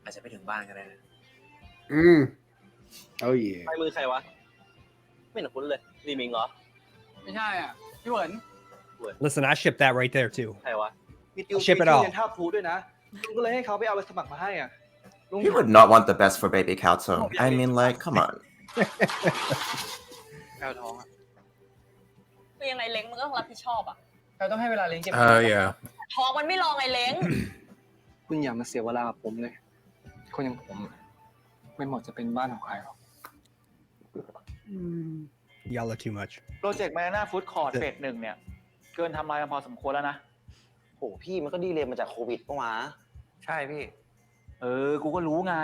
อาจจะไม่ถึงบ้านก็ได้นะ Oh yeah ใครมือใครวะไม่เห็นคุ้นเลยรีมิงเหรอไม่ใช่อ่ะพี่เหวิน Listen, I shipped that right there too. ใครวะ มีติว Ship it all เรียนท่าพลูด้วยนะลุงก็เลยให้เขาไปเอาใบสมัครมาให้อ่ะ He would not want the best for baby Kauto. I mean, like, come on. แกวท้องอ่ะ คือยังไงเล้งมันก็ต้องรับผิดชอบอ่ะ แกวต้องให้เวลาเลี้ยงเก็บ yeah. ท้องมันไม่รอไงเล้ง คุณอย่ามาเสียเวลากับผมเลย คนอย่างผมไม่เหมาะจะเป็นบ้านของใครหรอก Y'all are too much. โปรเจกต์ Banana Food Court เฟส 1เนี่ยเกินทำลายกันพอสมควรแล้วนะ โหพี่มันก็ดีเลยมาจากโควิดปะวะ ใช่พี่ กูก็รู้ไง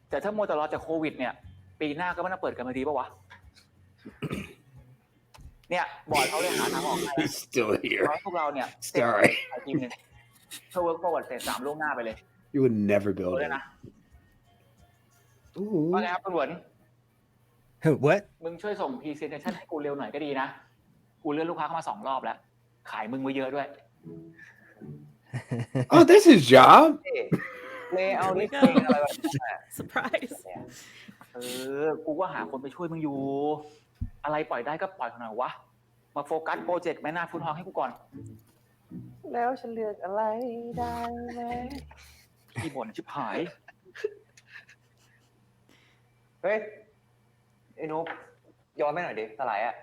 แต่ถ้ามัวแต่รอจากโควิดเนี่ยปีหน้าก็ไม่น่าเปิดกันมาดีปะวะ เนี่ยบอร์ดเขาเลยหาทางออกให้ He's still here ร้อยพวกเราเนี่ย Sorry ทีมหนึ่งเพื่อเวิร์กฟอร์เวิร์ดเฟส 3ล่วงหน้าไปเลย You would never build เล it ยนะ Ooh ว่าไงครับคุณหวน What? มึงช่วยส่ง presentation ให้กูเร็วหน่อยก็ดีนะ กูเลื่อนลูกค้าเข้ามา2 รอบแล้ว ขายมึงไว้เยอะด้วย Oh that's his job เลยเอาดิอะไรแบบ surprise กูก็หาคนไปช่วยมึงอยู่ อะไรปล่อยได้ก็ปล่อยเขาหน่อยวะ มาโฟกัสโปรเจกต์แม่นาฟุตฮอลให้กูก่อน แล้วฉันเลือกอะไรได้ไหม ที่บ่นชิบหาย เฮ้ยไอ้นุ๊กย้อนไปหน่อยดิสไลด์อ่ะ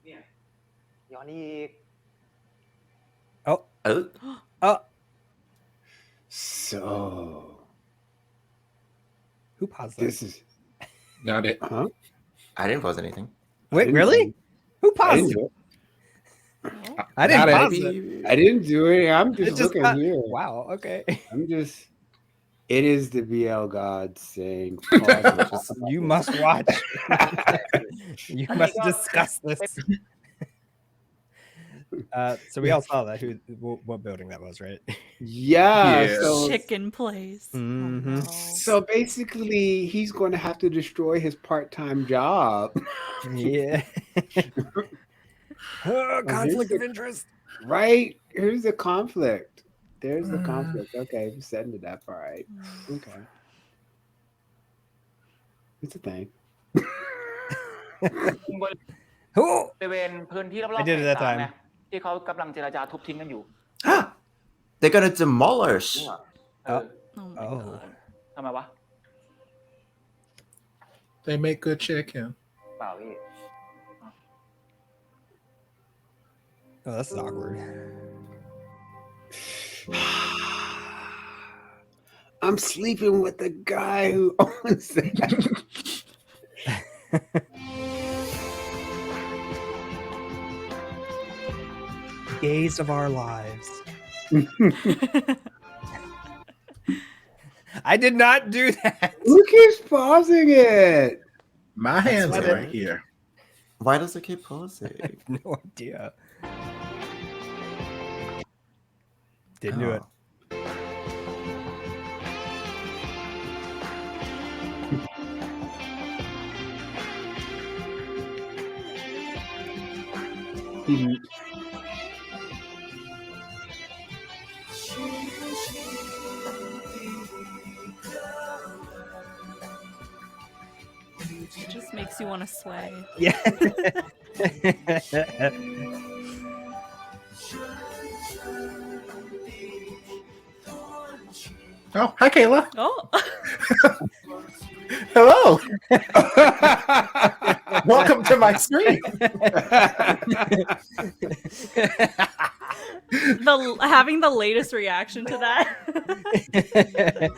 เนี่ยย้อนอีก Oh. Oh. So Who paused this that? is Not it. huh I didn't pause anything. Wait, really? Who I paused didn't it? do it I didn't Not pause it. it. I didn't do it I'm It just just looking got- here Wow, okay. I'm just it is the BL god saying pause. You must watch. You must discuss this. So we all saw that. What building that was, right? Yeah, Yeah. so chicken place Mhm. so basically he's going to have to destroy his part-time job. Yeah. Conflict of interest. Right? Here's the conflict. There's the conflict. Okay, we're setting to that part, right? Okay. It's a thing. บ Who? ริเวณพื้นที่รอบ I ๆ did it that เฟส 3 time. เนี่ยที่เขากำลังเจรจาทุบทิ้งกันอยู่ They're gonna demolish. Oh. ทำไมวะ They make good chicken. เปล่าพี่ Oh, that's awkward. I'm sleeping with the guy who owns that. Gaze of our lives. I did not do that. Who keeps pausing it? My hands what are it- right here. Why does it keep pausing? I have no idea. Didn't do it. He- it just makes you want to sway Yeah. Oh, hi, Kayla. oh Hello. Welcome to my screen. having the latest reaction to that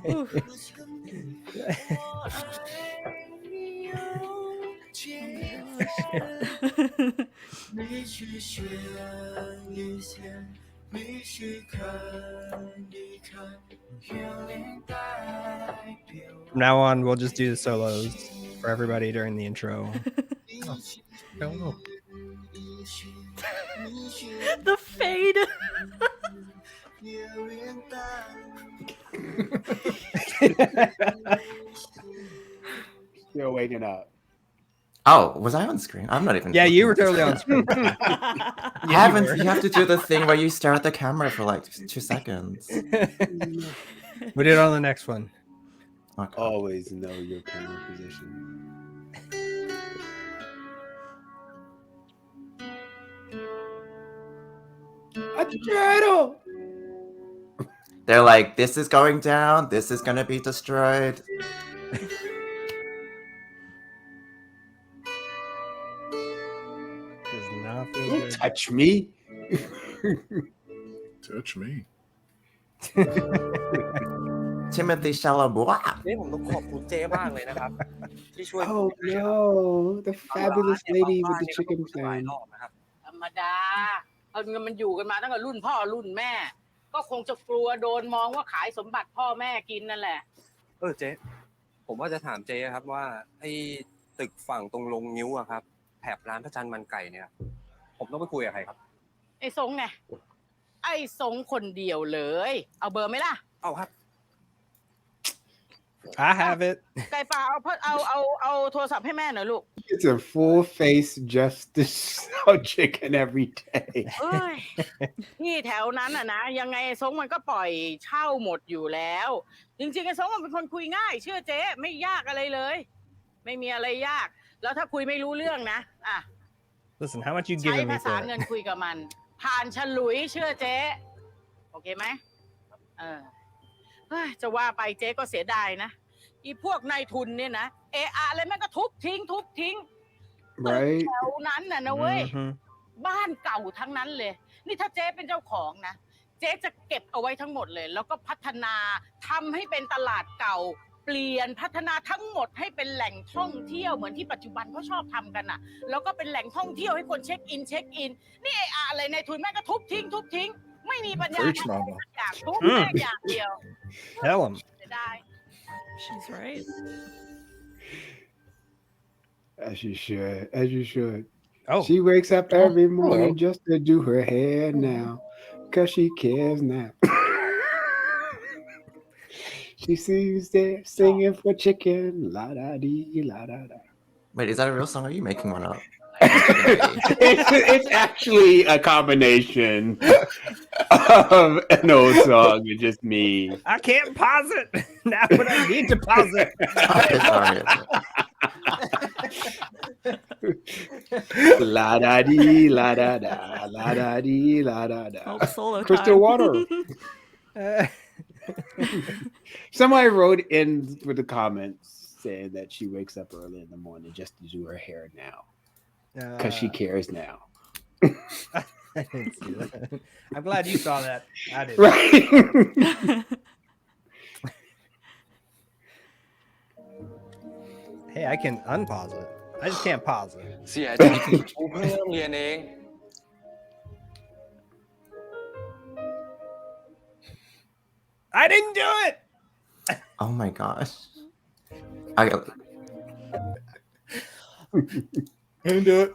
Oof. From now on, we'll just do the solos for everybody during the intro. Hello. the fade Still waking up. Oh, was I on screen? I'm not even. Yeah, you were looking totally at on screen. You haven't. You have to do the thing where you stare at the camera for like 2 seconds. Put it on the next one. Okay. Always know your camera position. A turtle. They're like, this is going down. This is gonna be destroyed. Does not feel Don't good. touch me. Touch me. Timothy Chalamet. นี่ผมต้องขอบคุณเจ๊มากเลยนะครับ ที่ช่วย Oh no, the fabulous lady with the chicken หลาย plan. รอบนะครับ ธรรมดามันอยู่กันมาตั้งแต่รุ่นพ่อรุ่นแม่ ก็คงจะกลัวโดนมองว่าขายสมบัติพ่อแม่กินนั่นแหละ เจ๊ ผมว่าจะถามเจ๊ครับว่าไอ้ตึกฝั่งตรงลงนิ้วอะครับแถบร้านพระจันทร์มันไก่เนี่ย ผมต้องไปคุยกับใครครับ ไอ้สงไง ไอ้สงคนเดียวเลย เอาเบอร์ไหมล่ะ เอาครับ I have it. ไก่ฟ้าเอาโทรศัพท์ให้แม่หน่อยลูก It's a full face justice chicken every day. เอ้ย นี่แถวนั้นอ่ะนะยังไงไอ้สงมันก็ปล่อยเช่าหมดอยู่แล้ว จริงๆไอ้สงมันเป็นคนคุยง่าย เชื่อเจ๊ไม่ยากอะไรเลย ไม่มีอะไรยาก แล้วถ้าคุยไม่รู้เรื่องนะอ่ะ Listen, how much you ใช้ giving me ภาษา for เงิ it? นคุยกับมัน ผ่านฉลุยเชื่อเจ๊โอเคไหมเฮ้ยจะว่าไปเจ๊ก็เสียดายนะอีพวกนายทุนเนี่ยนะอะไรแม่งก็ทุบทิ้ง Right? แถวนั้นน่ะนะเว้ย Mhm. บ้านเก่าทั้งนั้นเลย นี่ถ้าเจ๊เป็นเจ้าของนะ เจ๊จะเก็บเอาไว้ทั้งหมดเลย แล้วก็พัฒนาทำให้เป็นตลาดเก่า เปลี่ยนพัฒนาทั้งหมดให้เป็นแหล่งท่องเที่ยวเหมือนที่ปัจจุบันเขาชอบทำกันน่ะ แล้วก็เป็นแหล่งท่องเที่ยวให้คนเช็คอิน นี่อะไรในทุนแม่งก็ทุบทิ้ง ไม่มีปัญญา Preach, ทำ mama. อย่างทุบแม่งอย่างเดียว Tell him. เสียดาย She's right. As you should. As you should. Oh, She wakes up every morning hello. just to do her hair now. Cause she cares now. She sees there singing for chicken. La da dee, la da da. Wait, is that a real song? Or are you making one up? It's actually a combination of an old song and just me. I can't pause it. Now, but I need to pause it. Okay, sorry. La da dee, la da da, la da dee, la da da. Oh, solo Crystal time. water. Somebody wrote in with the comments saying that she wakes up early in the morning just to do her hair now because she cares now. I didn't see that. I'm glad you saw that. I didn't. Right. Hey, I can unpause it. I just can't pause it. เสียใจกูเพิ่งเริ่มเรียนเอง I didn't do it. Oh my gosh. Into it.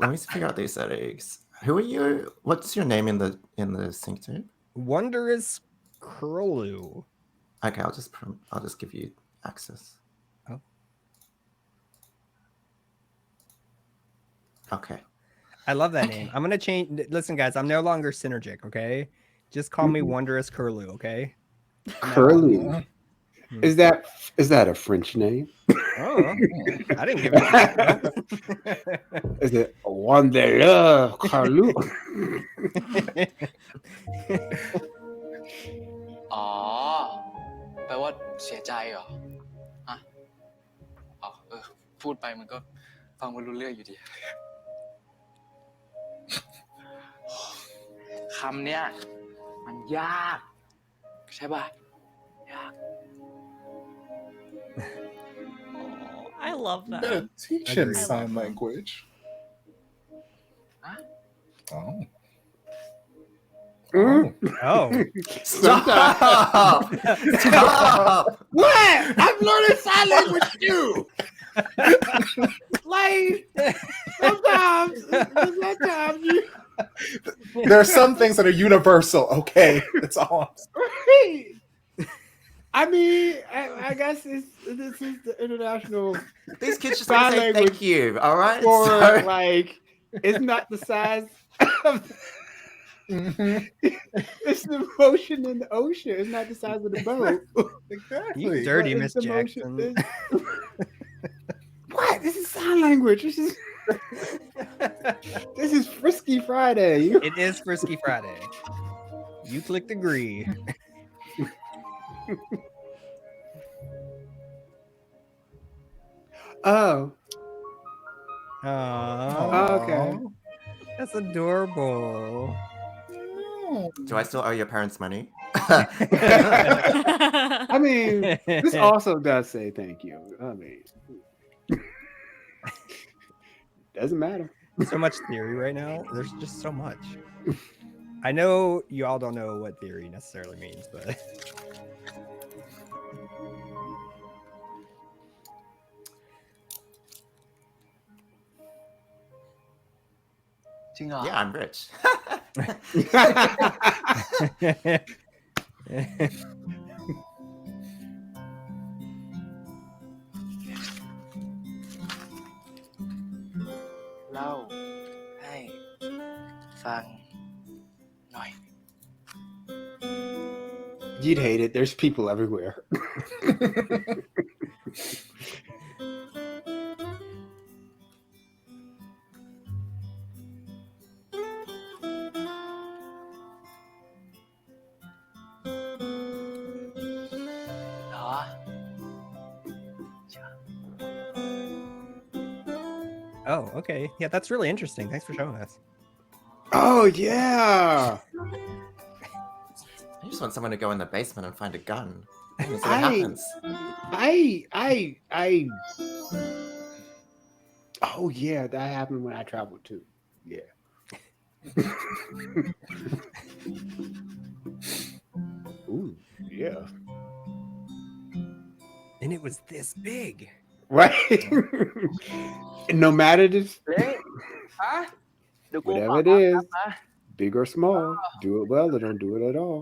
Let me figure out these settings. Who are you? What's your name in the sync too? Wondrous Curlew. Okay, I'll just give you access. Oh. Okay. I love that name. I'm gonna change. Listen, guys, I'm no longer Psynergic. Okay, just call me Wondrous Curlew. Okay. Curly. Is that a French name? Oh, I didn't give it. Is it Wanderer Carlu? อ๋อ แปลว่าเสียใจเหรอฮะอ๋อพูดไปมันก็ฟังไม่รู้เรื่องอยู่ดี คำเนี้ยมันยาก ใช่ป่ะ ยาก I love that. Meditation Agreed. sign language. Huh? Oh. Mm. Oh, Stop! Stop! What? I'm learning sign language too. Like sometimes you There are some things that are universal. Okay, that's all. right. I mean, I guess this is the international These kids just Sign want to say language thank you, all right? for So- like it's not the size of It's the motion in the ocean. It's not the size of the boat. You Exactly. dirty But Miss it's the motion. Jackson. What? This is sign language. This is Frisky Friday. It is Frisky Friday. You clicked agree. Oh. Aww. Okay. That's adorable. Do I still owe your parents money? I mean, this also does say thank you. I mean, doesn't matter. So much theory right now. There's just so much. I know you all don't know what theory necessarily means, but Jingle. Yeah, I'm rich. Lau. Hey. Fan. Nói. You'd hate it. There's people everywhere. Hả? oh, okay. Yeah, that's really interesting. Thanks for showing us. Oh yeah. I just want someone to go in the basement and find a gun. And see what I- happens. I oh yeah, that happened when I traveled too. Yeah. Ooh, yeah. And it was this big. Right. No matter the เล้งฮะเดี๋ยวกูฝาก whatever it ร้าน is, นะ big or small, do it well or don't do it at all.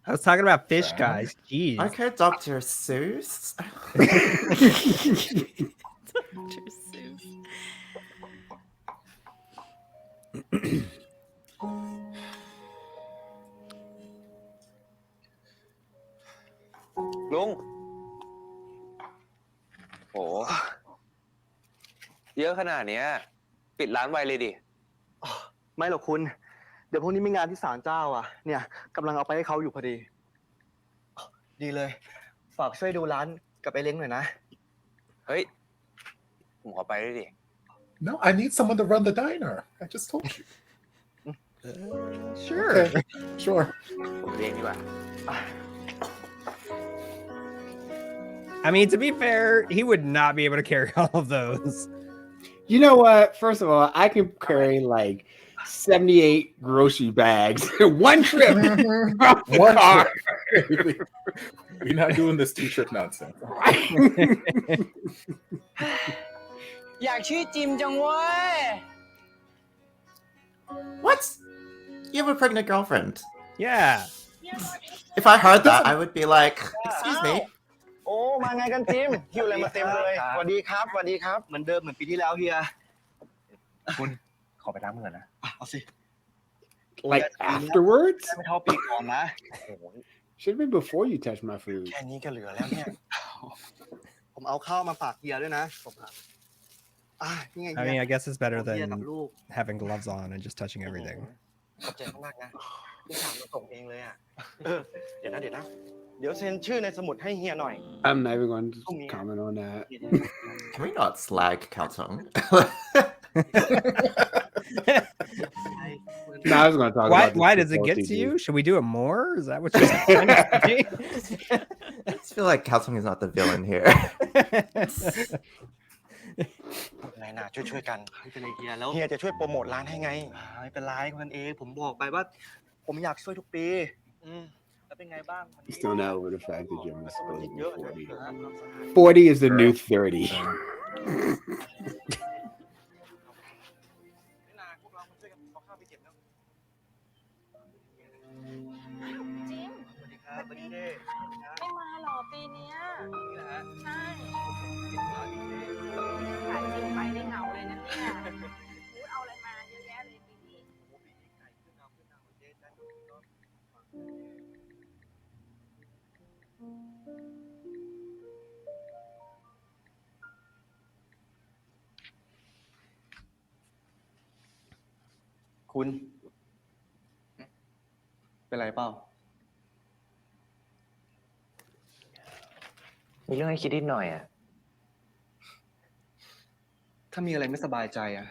I was talking about fish guys. Jeez. Okay, Dr. Seuss. Dr. Seuss. ลุงโหเยอะขนาดเนี้ยปิดร้านไวเลยดิ ไม่หรอกคุณ เดี๋ยวพรุ่งนี้มีงานที่ศาลเจ้าอ่ะ เนี่ยกำลังเอาไปให้เขาอยู่พอดี ดีเลย ฝากช่วยดูร้านกับไอ้เล้งหน่อยนะ เฮ้ย ผมขอไปด้วยดิ No, I need someone to run the diner. I just told you. Sure. Okay, sure. ผมเลี้ยงดีกว่า I mean, to be fair, he would not be able to carry all of those. You know what? First of all, I can carry like 78 grocery bags in one trip. One car. trip. We're not doing this two-trip nonsense. อยากชื่อจิมจังเว้ย What? You have a pregnant girlfriend. Yeah. If I heard that, I would be like, excuse me. โอ้ มาไงกันจิมหิวอะไรมาเต็มเลยสวัสดีครับสวัสดีครับ เหมือนเดิมเหมือนปีที่แล้วเฮีย คุณขอไปล้างมือนะ เอาสิ Like afterwards? ไม่เท่าปีก่อนนะ Should have been before you touched my food. แค่นี้ก็เหลือแล้วเนี่ย ผมเอาข้าวมาฝากเฮียด้วยนะนี่ไง I mean, I guess it's better เฮียกับ than ลูก having gloves on and just touching everything. ขอบใจมากนะที่ถามมาส่งเองเลยอ่ะเดี๋ยวนะเดี๋ยวเซ็นชื่อในสมุดให้เฮียหน่อย I'm not even going to comment on that. Can we not slag Kaltong? No, I was going to talk Why? about this Why does it before get to TV. you? Should we do it more? Is that what you're trying to say? I just feel like Kaltong is not the villain here. ไงนะช่วยกันไม่เป็นไรเฮียแล้วเฮียจะช่วยโปรโมทร้านให้ไงไม่เป็นไรคนเองผมบอกไปว่า ผมอยากช่วยทุกปีแล้วเป็นไงบ้าง He's still not over the fact that Jim is supposed to be 40. 40 is the new 30. พวกเรามาช่วยกันเอาข้าวไปเก็บแล้วจิม สวัสดีครับสวัสดีเด้ ไม่มาหรอปีเนี้ย นี่แหละฮะ ใช่ขายจริงไปได้เหงาเลยนะเนี่ยพูดเอาอะไรมาเยอะแยะเลยปีนี้ ปีนี้ไก่ขึ้นเอาเจ๊ คุณ เป็นไรเปล่า มีเรื่องให้คิดนิดหน่อยอ่ะ ถ้ามีอะไรไม่สบายใจอ่ะ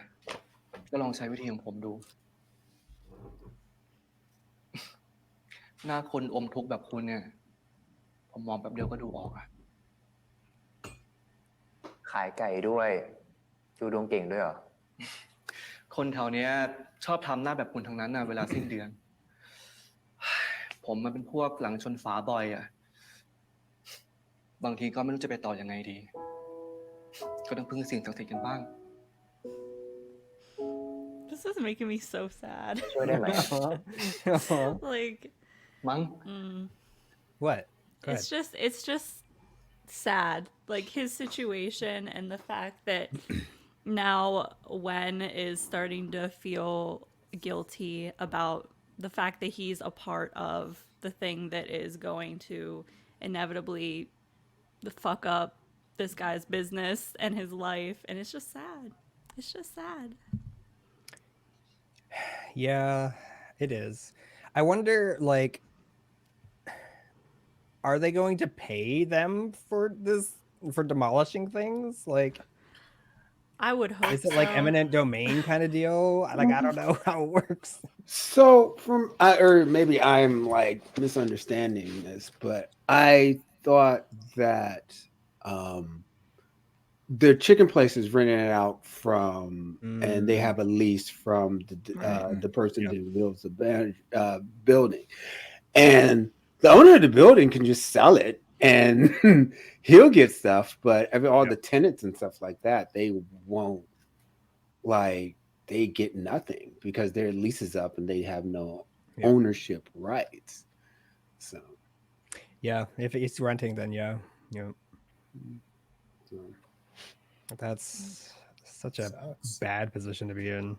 ก็ลองใช้วิธีของผมดู หน้าคนอมทุกข์แบบคุณเนี่ย ผมมองแป๊บเดียวก็ดูออกอ่ะ ขายไก่ด้วยดูดวงเก่งด้วยเหรอ คนแถวเนี้ยชอบทำหน้าแบบคุณทั้งนั้นนะเวลาสิ้นเดือน ผมมันเป็นพวกหลังชนฝาบ่อยอ่ะ บางทีก็ไม่รู้จะไปต่อยังไงดี ก็ต้องพึ่งสิ่งศักดิ์สิทธิ์กันบ้าง This is making me so sad. ช่วยได้ไหม Like, มั้ง What? Go it's just sad. Like his situation and the fact that now Wen is starting to feel guilty about the fact that he's a part of the thing that is going to inevitably fuck up this guy's business and his life, and it's just sad. It's just sad. Yeah, it is. I wonder, like, are they going to pay them for this, for demolishing things? Like, I would hope is it like so. eminent domain kind of deal? Like, I don't know how it works. So or maybe I'm like misunderstanding this, but I thought that the chicken place is renting it out from, and they have a lease from the person who builds the building, and the owner of the building can just sell it and he'll get stuff, but all the tenants and stuff like that, they won't, like, they get nothing because their lease is up and they have no ownership rights. So yeah, if it's renting, then yeah. That's such a bad position to be in.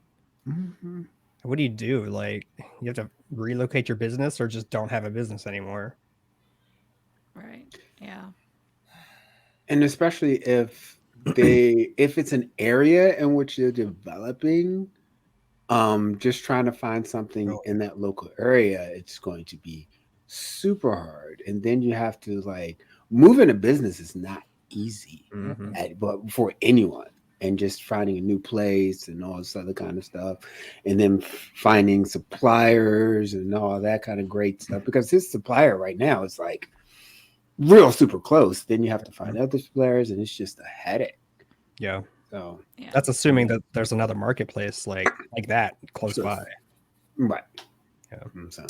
What do you do? Like, you have to relocate your business or just don't have a business anymore? Right. Yeah. And especially if it's an area in which you're developing, just trying to find something in that local area, it's going to be super hard. And then you have to, like, moving a business is not easy but for anyone, and just finding a new place and all this other kind of stuff, and then finding suppliers and all that kind of great stuff, because his supplier right now is like real super close. Then you have to find other suppliers, and it's just a headache. Yeah. So that's assuming that there's another marketplace like that close by. Right. Yeah. So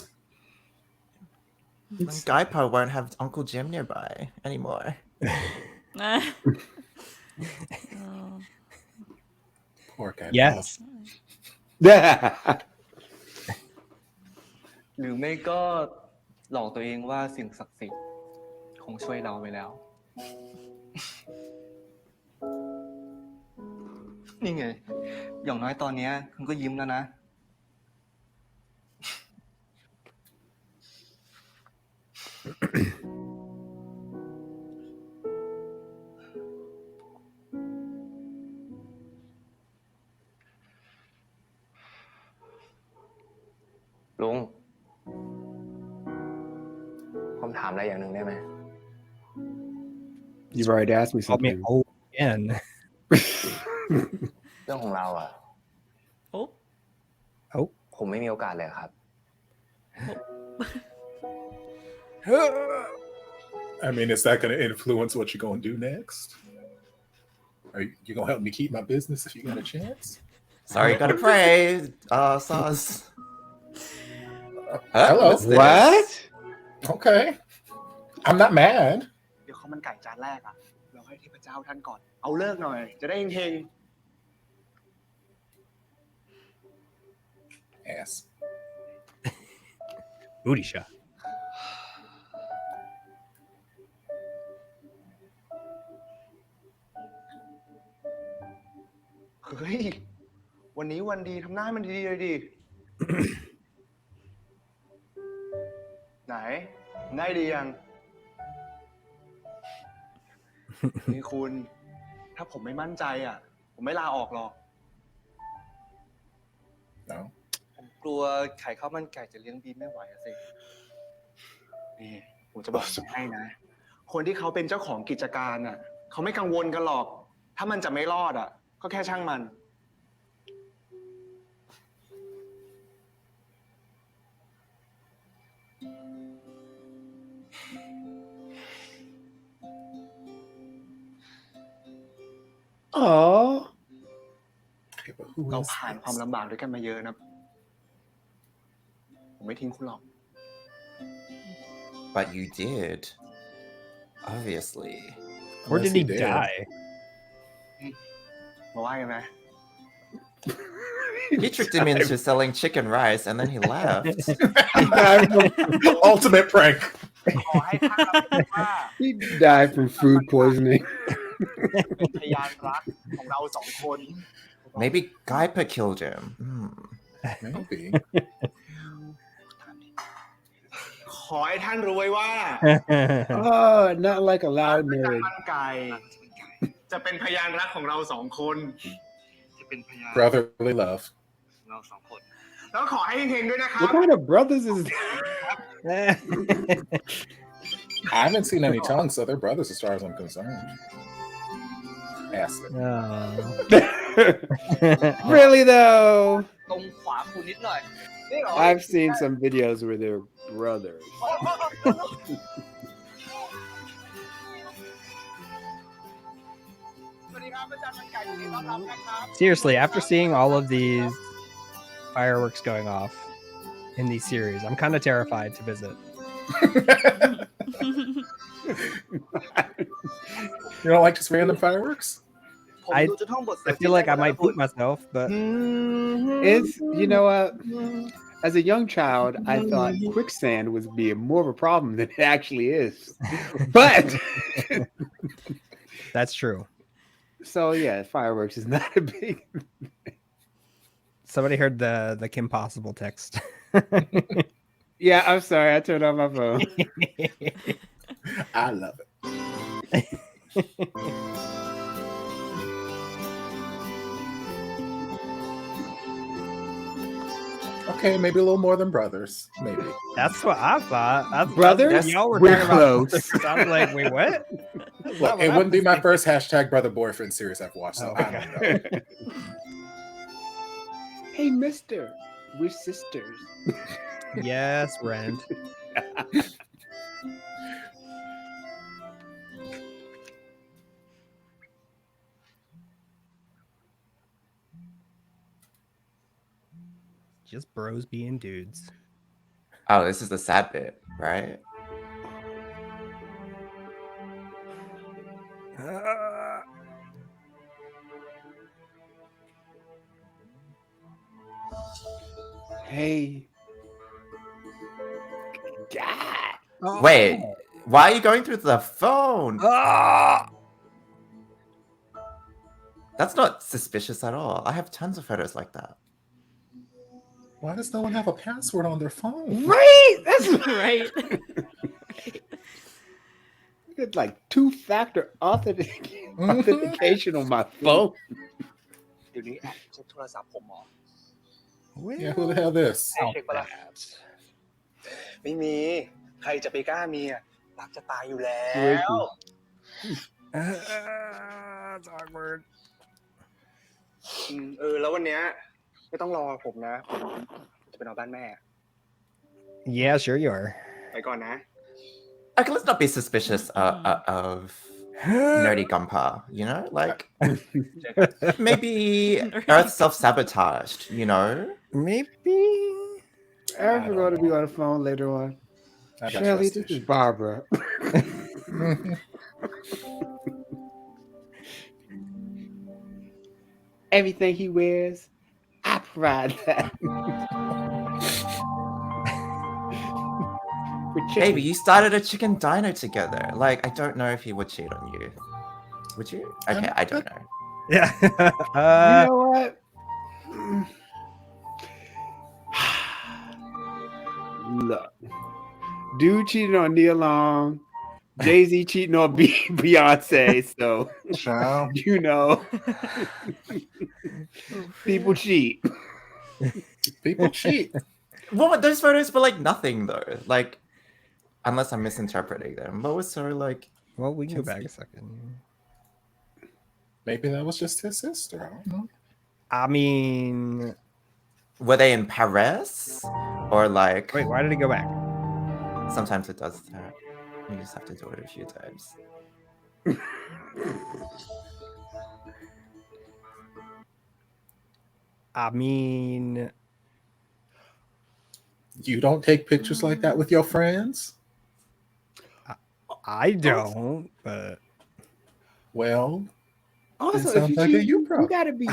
Guy probably won't have Uncle Jim nearby anymore. Poor guy. Yes. หรือไม่ก็หลอกตัวเองว่าสิ่งศักดิ์สิทธิ์คงช่วยเราไปแล้ว นี่ไง อย่างน้อยตอนนี้คุณก็ยิ้มแล้วนะ ลุง ผมถามอะไรอย่างหนึ่งได้ไหม you've already asked me something. Again. เรื่องของเราอ่ะ ผมไม่มีโอกาสเลยครับ I mean, is that going to influence what you're going to do next? Are you going to help me keep my business if you got a chance? Sorry, gotta pray. Sauce. Hello. What? Okay. I'm not mad. เดี๋ยวข้าวมันไก่จานแรกอ่ะ เราให้เทพเจ้าท่านก่อน เอาเลิกหน่อย จะได้เฮง Ass. Booty shot. เฮ้ย วันนี้วันดีทำหน้าให้มันดีๆเลยดิ ไหนได้ดียัง นี่คุณ ถ้าผมไม่มั่นใจอ่ะ ผมไม่ลาออกหรอก No. ผม กลัวไข่ข้าวมันไก่จะเลี้ยงบีไม่ไหวอะสินี่ผมจะบอกให้นะ คนที่เขาเป็นเจ้าของกิจการน่ะเขาไม่กังวลกันหรอก ถ้ามันจะไม่รอดอ่ะ ก็แค่ช่างมัน อ๋อ Okay, but who เรา is ผ่านความ this? ลำบากด้วยกันมาเยอะนะ ผมไม่ทิ้งคุณหรอก But you did. Obviously. Where did Unless he did. die? มาว่ากันไหม He tricked him into selling chicken rice and then he left. Ultimate prank. ขอให้ท่านรับรู้ว่า He died from food poisoning. เป็นพยานรักของเราสองคน Maybe Gaipa killed him. Maybe. ขอให้ท่านรู้ไว้ว่า Oh, not like a loud พระจันท nerd. ร์มันไก่ จะเป็นพยานรักของเราสองคน จะเป็นพยาน Brotherly love. เราสองคน แล้วขอให้เฮงๆด้วยนะครับ What kind of brothers is I haven't seen any tongues, so they're brothers as far as I'm concerned. Acid. Really though? ตรงขวาคุณนิดหน่อย I've seen some videos where they're brothers. สวัสดีครับพระจันทร์มันไก่ยินดีต้อนรับนะครับ Seriously, after seeing all of these fireworks going off in these series, I'm kind of terrified to visit. You don't like just random fireworks? ผม I ดูจนท่องบท I feel like I might poop myself, but It's, you know what? As a young child, I thought quicksand was being more of a problem than it actually is. But that's true. so yeah, fireworks is not a big. Somebody heard the Kim Possible text. Yeah, I'm sorry, I turned on my phone. I love it. Okay, maybe a little more than brothers. Maybe. That's what I thought. Brothers? Y'all were We're talking about close. brothers. I was like, wait, what? Look, it wouldn't be my first hashtag brother boyfriend series I've watched, so Oh, I don't know. Hey, mister, we're sisters. Yes, Rand. Just bros being dudes. Oh, this is the sad bit, right? Hey. God. Wait, why are you going through the phone? That's not suspicious at all. I have tons of photos like that. Why does no one have a password on their phone? Right? That's Right. It's like two-factor authentication on my phone. เดี๋ยวนี้แอบเช็คโทรศัพท์ผมเหรอ Yeah, who the hell this? เช็คปะล่ะไม่มี ใครจะไปกล้ามีอ่ะรักจะตายอยู่แล้ว It's awkward. แล้ววันเนี้ยไม่ต้องรอผมนะ ผมจะไปนอนบ้านแม่ Yeah, sure you are. ไปก่อนนะ Okay, let's not be suspicious of nerdy Gumpa, you know? Like, maybe Earth self-sabotaged, you know? Maybe. Eric is going to be on the phone later on. I got Shirley, trust this is issues. Barbara. Everything he wears, I provide that. Baby, you started a chicken diner together. Like, I don't know if he would cheat on you. Would you? Okay, I don't know. Yeah. You know what? Look, dude cheated on Neil Long. Jay-Z cheating on Beyonce. So, you know, people cheat. People cheat. Well, those photos were like nothing though. Like, unless I'm misinterpreting them. What was so like? Well, we can go back a second. Maybe that was just his sister. I don't know. I mean, were they in Paris or like? Wait, why did it go back? Sometimes it does that. You just have to do it a few times. I mean, you don't take pictures like that with your friends? I don't, but well, Also, sounds if like you a you problem. got to be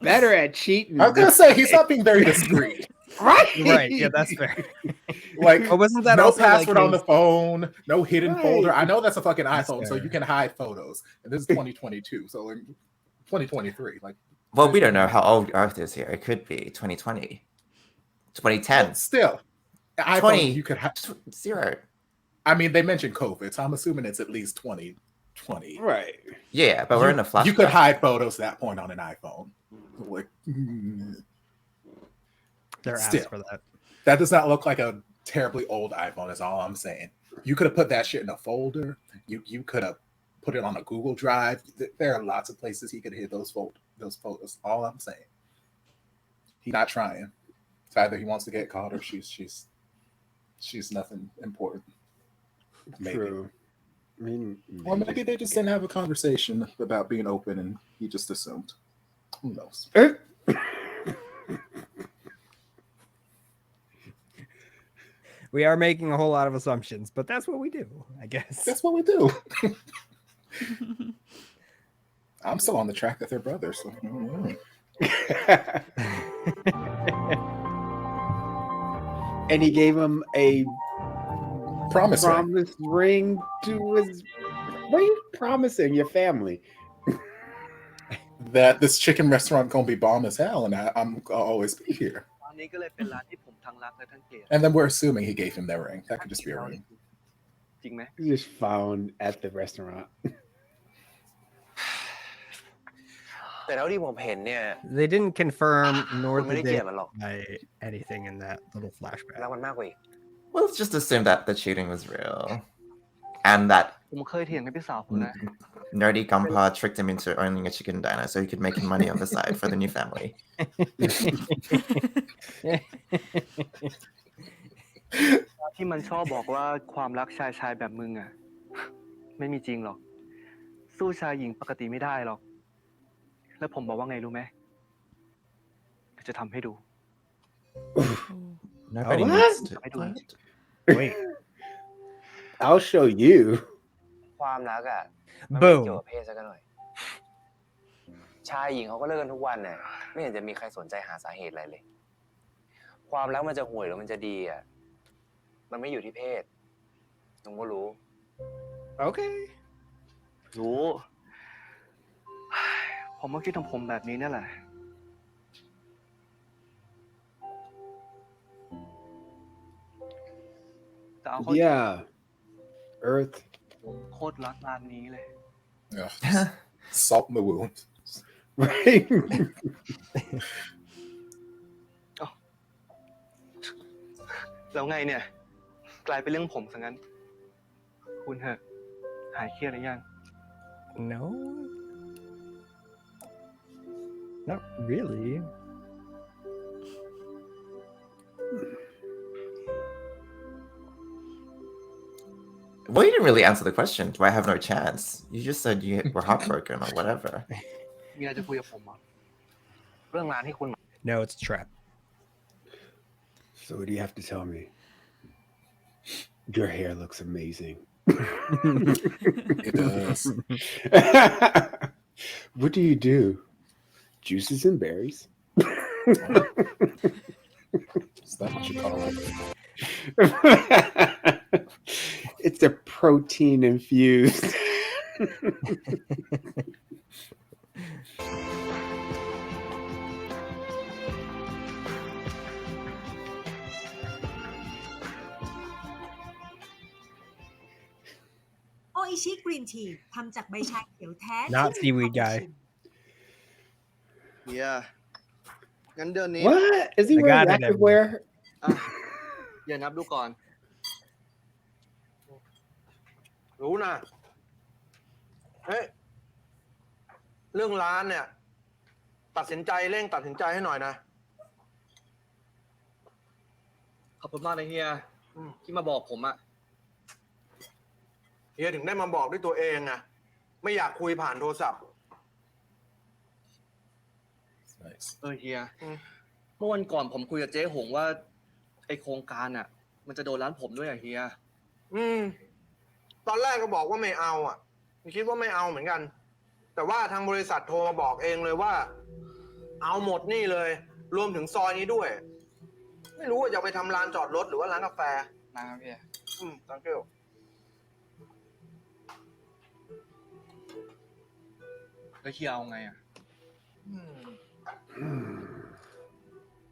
better at cheating. I was gonna say he's not being very discreet. right? Yeah, that's fair. Like, wasn't that no also, like, password on his- the phone, no hidden Right. folder. I know that's a fucking That's iPhone, so fair. you can hide photos. And this is 2022, so in 2023, like. Well, we don't know how old Earth is here. It could be 2020, 2010. Well, still, iPhone 20, you could have 0. I mean, they mentioned COVID, so I'm assuming it's at least 2020. Right. Yeah, but we're in a flashback. You could hide photos at that point on an iPhone. Like, They're still, asked for that. That does not look like a terribly old iPhone, is all I'm saying. You could have put that shit in a folder. You could have put it on a Google Drive. There are lots of places he could hit those photos. All I'm saying. He's not trying. It's either he wants to get caught or she's nothing important. Maybe. True. I mean, Or maybe they just didn't have a conversation about being open and he just assumed. Who knows? We are making a whole lot of assumptions, but that's what we do, I guess. That's what we do. I'm still on the track that they're brothers. So. And he gave him a promise ring to his. What are you promising your family? That this chicken restaurant gonna be bomb as hell, and I'll always be here. ตอนนี้ก็เลยเป็นร้านที่ผมทั้งรักและทั้งเกลียด And then we're assuming he gave him their ring. That could just be a ring. จริงไหม Just found at the restaurant. แต่เท่าที่ผมเห็นเนี่ย They didn't confirm nor คุณไม่ได้ did เกลี they ยดมันหรอก by anything in that little flashback. รักมันมากกว่าอีก Well, let's just assume that the cheating was real. And that ผมเคยเถียงกับพี่สาวผมนะ nerdy Gumpa tricked him into owning a chicken diner so he could make money on the side for the new family. ที่มันชอบบอกว่าความรักชายแบบมึงอ่ะ ไม่มีจริงหรอก สู้ชายหญิงปกติไม่ได้หรอก แล้วผมบอกว่าไงรู้ไหมจะทำให้ดู Nobody What? needs to. Wait. I'll show you. ความรักอ่ะมันไม่ Boom. เกี่ยวกับเพศสักหน่อย ชายหญิงเขาก็เลิกกันทุกวันน่ะไม่เห็นจะมีใครสนใจหาสาเหตุอะไรเลย ความรักมันจะห่วยหรือมันจะดีอ่ะมันไม่อยู่ที่เพศนุ้งก็รู้ Okay. รู้ ผมก็คิดของผมแบบนี้นี่แหละ แต่เอาเข้า Yeah. Earth. โคตรรักร้านนี้เลย Yeah. Salt in the wound. Right. แล้วไงเนี่ย กลายเป็นเรื่องผมซะงั้น คุณเถอะหายเครียดหรือยัง No. Not really. Well, you didn't really answer the question. Do I have no chance? You just said you were heartbroken or whatever. มีอะไรจะคุยกับผมอ่ะ เรื่องร้านที่คุณ No, it's a trap. So what do you have to tell me? Your hair looks amazing. It does. What do you do? Juices and berries. Is that what you call it? It's a protein infused. โออิชิกรีนทีทำจากใบชาเขียวแท้ Not ที่มี seaweed ความ guy. ชิม Yeah. งั้นเดือนนี้ What? Is he I wearing got it, activewear? อ่ะอย่านับดูก่อน รู้นะเฮ้ยเรื่องร้านเนี่ย ตัดสินใจให้หน่อยนะ ขอบคุณมากนะเฮียที่มาบอกผมอะ เฮียถึงได้มาบอกด้วยตัวเองนะไม่อยากคุยผ่านโทรศัพท์ Nice. เฮียเมื่อวันก่อนผมคุยกับเจ๊หงว่าไอโครงการอะมันจะโดนร้านผมด้วยอะเฮีย ตอนแรกก็บอกว่าไม่เอาอ่ะคิดว่าไม่เอาเหมือนกัน แต่ว่าทางบริษัทโทรมาบอกเองเลยว่า เอาหมดนี่เลย รวมถึงซอยนี้ด้วย ไม่รู้ว่าจะไปทำร้านจอดรถหรือว่าร้านกาแฟ นะครับพี่ thank you แล้วเฮียเอาไงอะ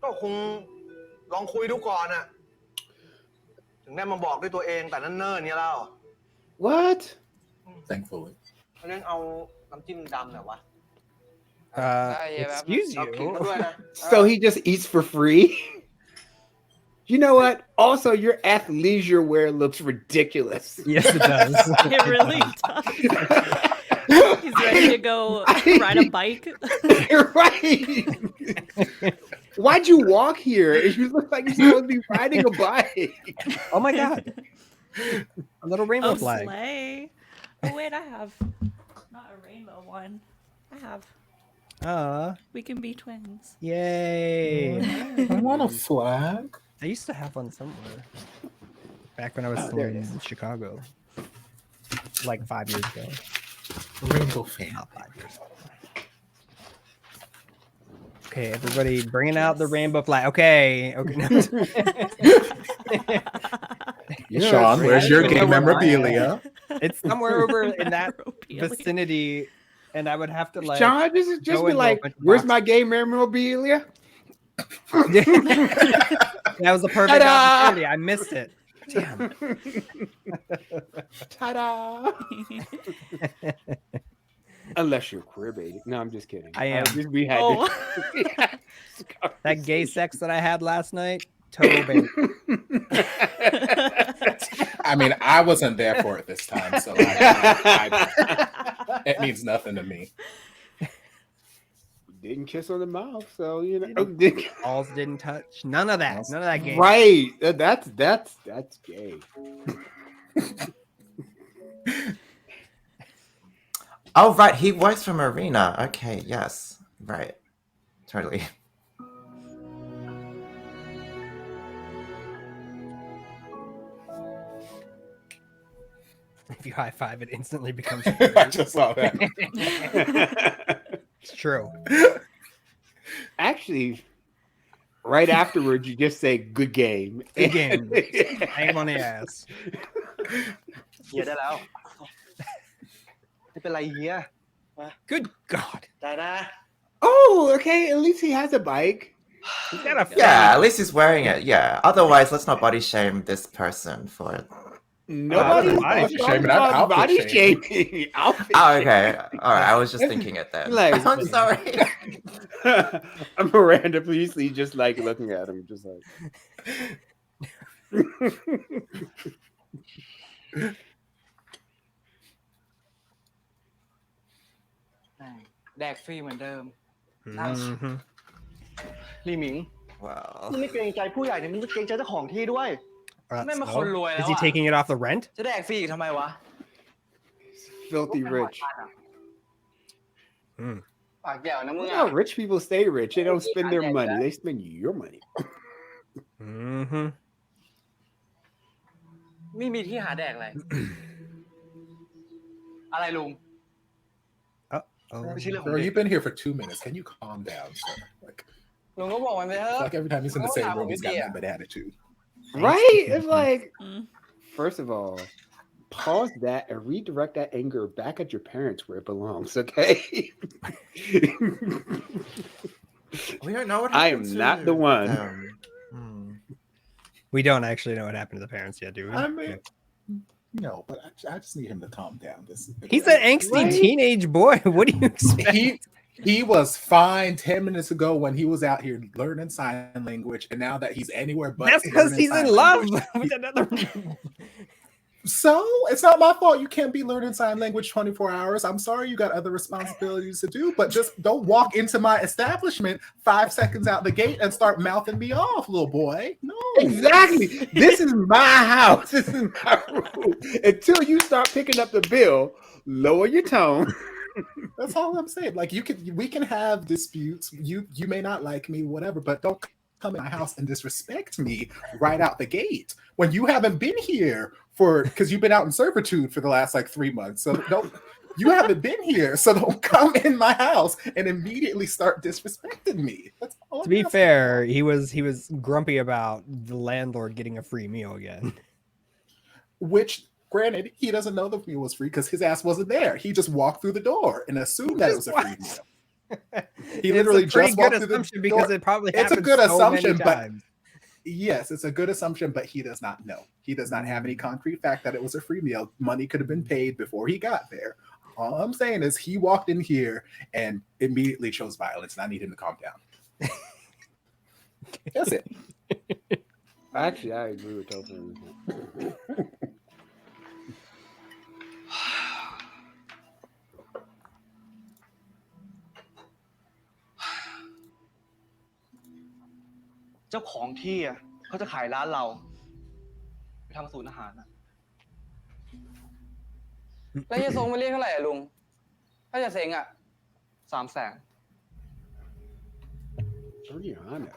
ก็คงลองคุยดูก่อนอ่ะ ถึงได้มาบอกด้วยตัวเองแต่นั่นเนิ่นเนี่ยแล้ว What? Thankfully. เรื่องเอาน้ำจิ้มดำหน่อยวะ Excuse เอาขิง you. มาด้วยนะ So he just eats for free? You know what? Also, your athleisure wear looks ridiculous. Yes, it does. It really does. He's ready to go ride a bike. You're right. Why'd you walk here? You look like you're supposed to be riding a bike. Oh my god. A little rainbow Oh, flag. sleigh. Oh, wait, I have not a rainbow one. I have. We can be twins. Yay. I want a flag. I used to have one somewhere. Back when I was still in Chicago. Like 5 years ago. Rainbow fan. Not 5 years ago. Okay, everybody bringing out the rainbow flag. Okay. Sean, where's your game memorabilia? It's somewhere over in that vicinity, and I would have to like. Sean, just go be into a like, bunch of where's boxes. my game memorabilia? That was the perfect Ta-da! opportunity. I missed it. Damn. Ta-da! Unless you're queer baiting. No, I'm just kidding. I am. We had Oh. That gay sex that I had last night, total bait. I mean, I wasn't there for it this time, so it means nothing to me. Didn't kiss on the mouth, so you know. Balls didn't touch. None of that. None of that gay. Right. That's gay. Oh, right. He works for Marina. Okay, yes. Right. Totally. If you high five, it instantly becomes. I just saw that. It's true. Actually, right afterwards, you just say "good game." Good game. Aim on the ass. เฮียได้แล้ว ไม่เป็นไรเฮีย Good God. ได้นะ Oh, okay. At least he has a bike. He's got a Yeah, at least he's wearing it. Yeah. Otherwise, let's not body shame this person for it. Nobody's body shaming. I'm outfit body shaming. shaming. Outfit Oh, okay. All right. I was just thinking it then. Like- I'm sorry. Miranda, please, just like looking at him, just like. แดกฟรีเหมือนเดิม Mhm. ลีหมิง Well. มึงไม่เกรงใจผู้ใหญ่เนี่ยมึงจะเกรงใจเจ้าของที่ด้วย That's Man, so- makon roi Is law he ah. taking it off the rent? จะแดกฟรีอีกทำไมวะ Filthy rich. ปากแก้วนะมึง You อ่ะ know how rich people stay rich. They don't spend their money. They spend your money. Mm-hmm. ไม่มีที่หาแดกอะไร อะไรลุง Oh. Bro, you've been here for 2 minutes. Can you calm down, sir? Like, ลุงก็บอกมันไปเถอะ like every time he's in the same room, he's got nothing but attitude. Right? It's like, first of all, pause that and redirect that anger back at your parents where it belongs, okay? We don't know what I happened am not the one. We don't actually know what happened to the parents yet, do we? I mean, no, but I just need him to calm down. He's an angsty teenage boy. What do you expect? He was fine 10 minutes ago when he was out here learning sign language, and now that he's anywhere but That's because learning he's sign in love language, with another. So it's not my fault you can't be learning sign language 24 hours. I'm sorry you got other responsibilities to do, but just don't walk into my establishment 5 seconds out the gate and start mouthing me off, little boy. No. Exactly. This is my house. This is my room. Until you start picking up the bill, lower your tone. That's all I'm saying. Like we can have disputes. You may not like me, whatever, but don't come in my house and disrespect me right out the gate when you haven't been here because you've been out in servitude for the last like 3 months. So you haven't been here, so don't come in my house and immediately start disrespecting me. That's all. To be fair, he was grumpy about the landlord getting a free meal again. Which, granted, he doesn't know the meal was free because his ass wasn't there. He just walked through the door and assumed that it was a free meal. He literally just walked through the door because it probably it's a happened good so many assumption, but times. yes, it's a good assumption, but he does not know. He does not have any concrete fact that it was a free meal. Money could have been paid before he got there. All I'm saying is he walked in here and immediately chose violence, and I need him to calm down. That's it. Actually, I agree with Topher. เจ้าของที่อ่ะเขาจะขายร้านเราไปทำศูนย์อาหารอ่ะ แล้วจะทรงมาเรียกเท่าไหร่อะลุง ถ้าจะเซ็งอ่ะ 300,000 Pretty on it.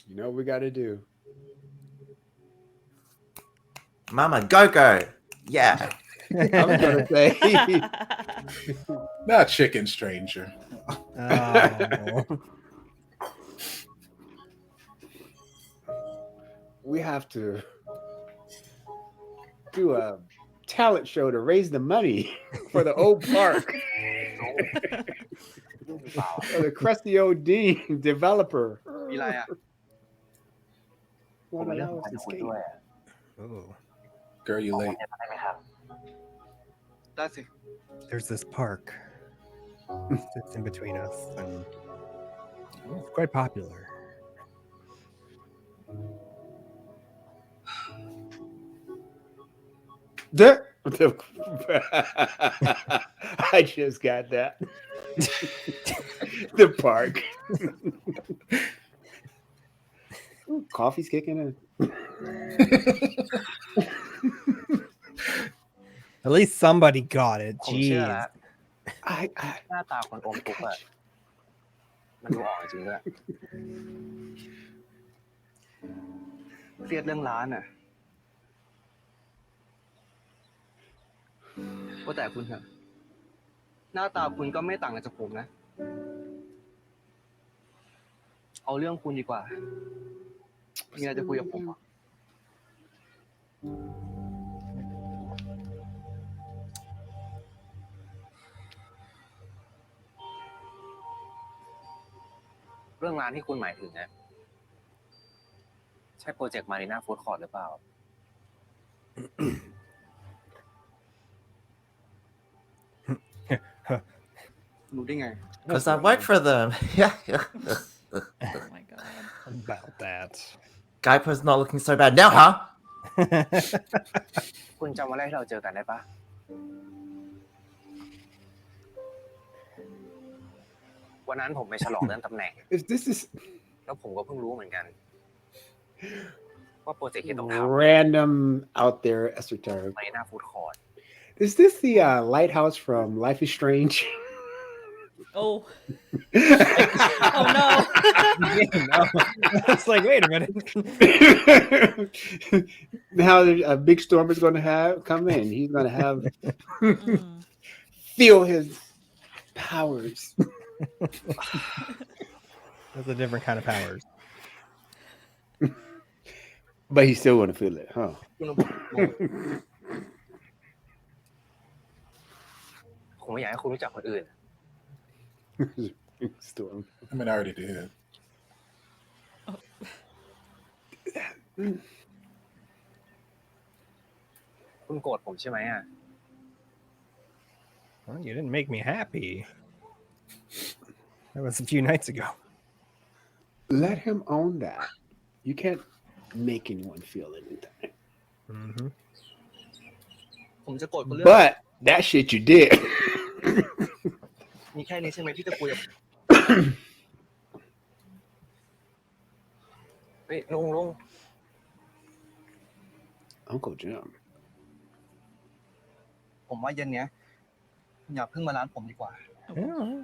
You know what we got to do? Mama, go. Yeah. I was going to say. Not chicken stranger. Oh. We have to do a talent show to raise the money for the old park. For the crusty old dean developer. มีอะไรอ่ะ One of those escape. Oh. Girl, you late. ได้สิ There's this park. It's in between us, and it's quite popular. I just got that. The park. Ooh, coffee's kicking in. At least somebody got it. ผมเชื่อ Jeez. แล้วหน้าตาคนอมทุกข์อะมันดูออกจริงด้วย เครียดเรื่องร้านอ่ะว่าแต่คุณเถอะหน้าตาคุณก็ไม่ต่างกันจากผมนะเอาเรื่องคุณดีกว่ามีอะไรจะคุยกับผมอ่ะ เรื่องร้านที่คุณหมายถึงนะใช่โปรเจกต์มารีนาฟู้ดคอร์ทหรือเปล่า รู้ได้ไง Because I work for them. Yeah. Oh my god. About that. Gaipo's not looking so bad now, huh? คุณจำวันแรกที่เราเจอกันได้ปะวันนั้นผมไปฉลองเรื่องตำแหน่ง If this is แล้วผมก็เพิ่งรู้เหมือนกันว่าโปรเจกต์ที่ต้องทำ random out there esoteric, มารีนาฟู้ดคอร์ท is this the lighthouse from Life is Strange? Oh. Oh no. It's like, wait a minute. Now a big storm is going to come in. He's going to have feel his powers. That's a different kind of powers. But he's still going to feel it, huh? ผมไม่อยากให้คุณรู้จักคนอื่น Storm. I mean, I already did. คุณ คุณโกรธผมใช่ไหมอ่ะ Well, you didn't make me happy. That was a few nights ago. Let him own that. You can't make anyone feel anything. Mm-hmm. ผมจะโกรธคุณเรื่อง But that shit you did. มีแค่นี้ใช่ไหมที่จะคุยกับ เฮ้ยลุง Uncle Jim. ผมว่าเย็นเนี้ยอย่าเพิ่งมาร้านผมดีกว่า Yeah.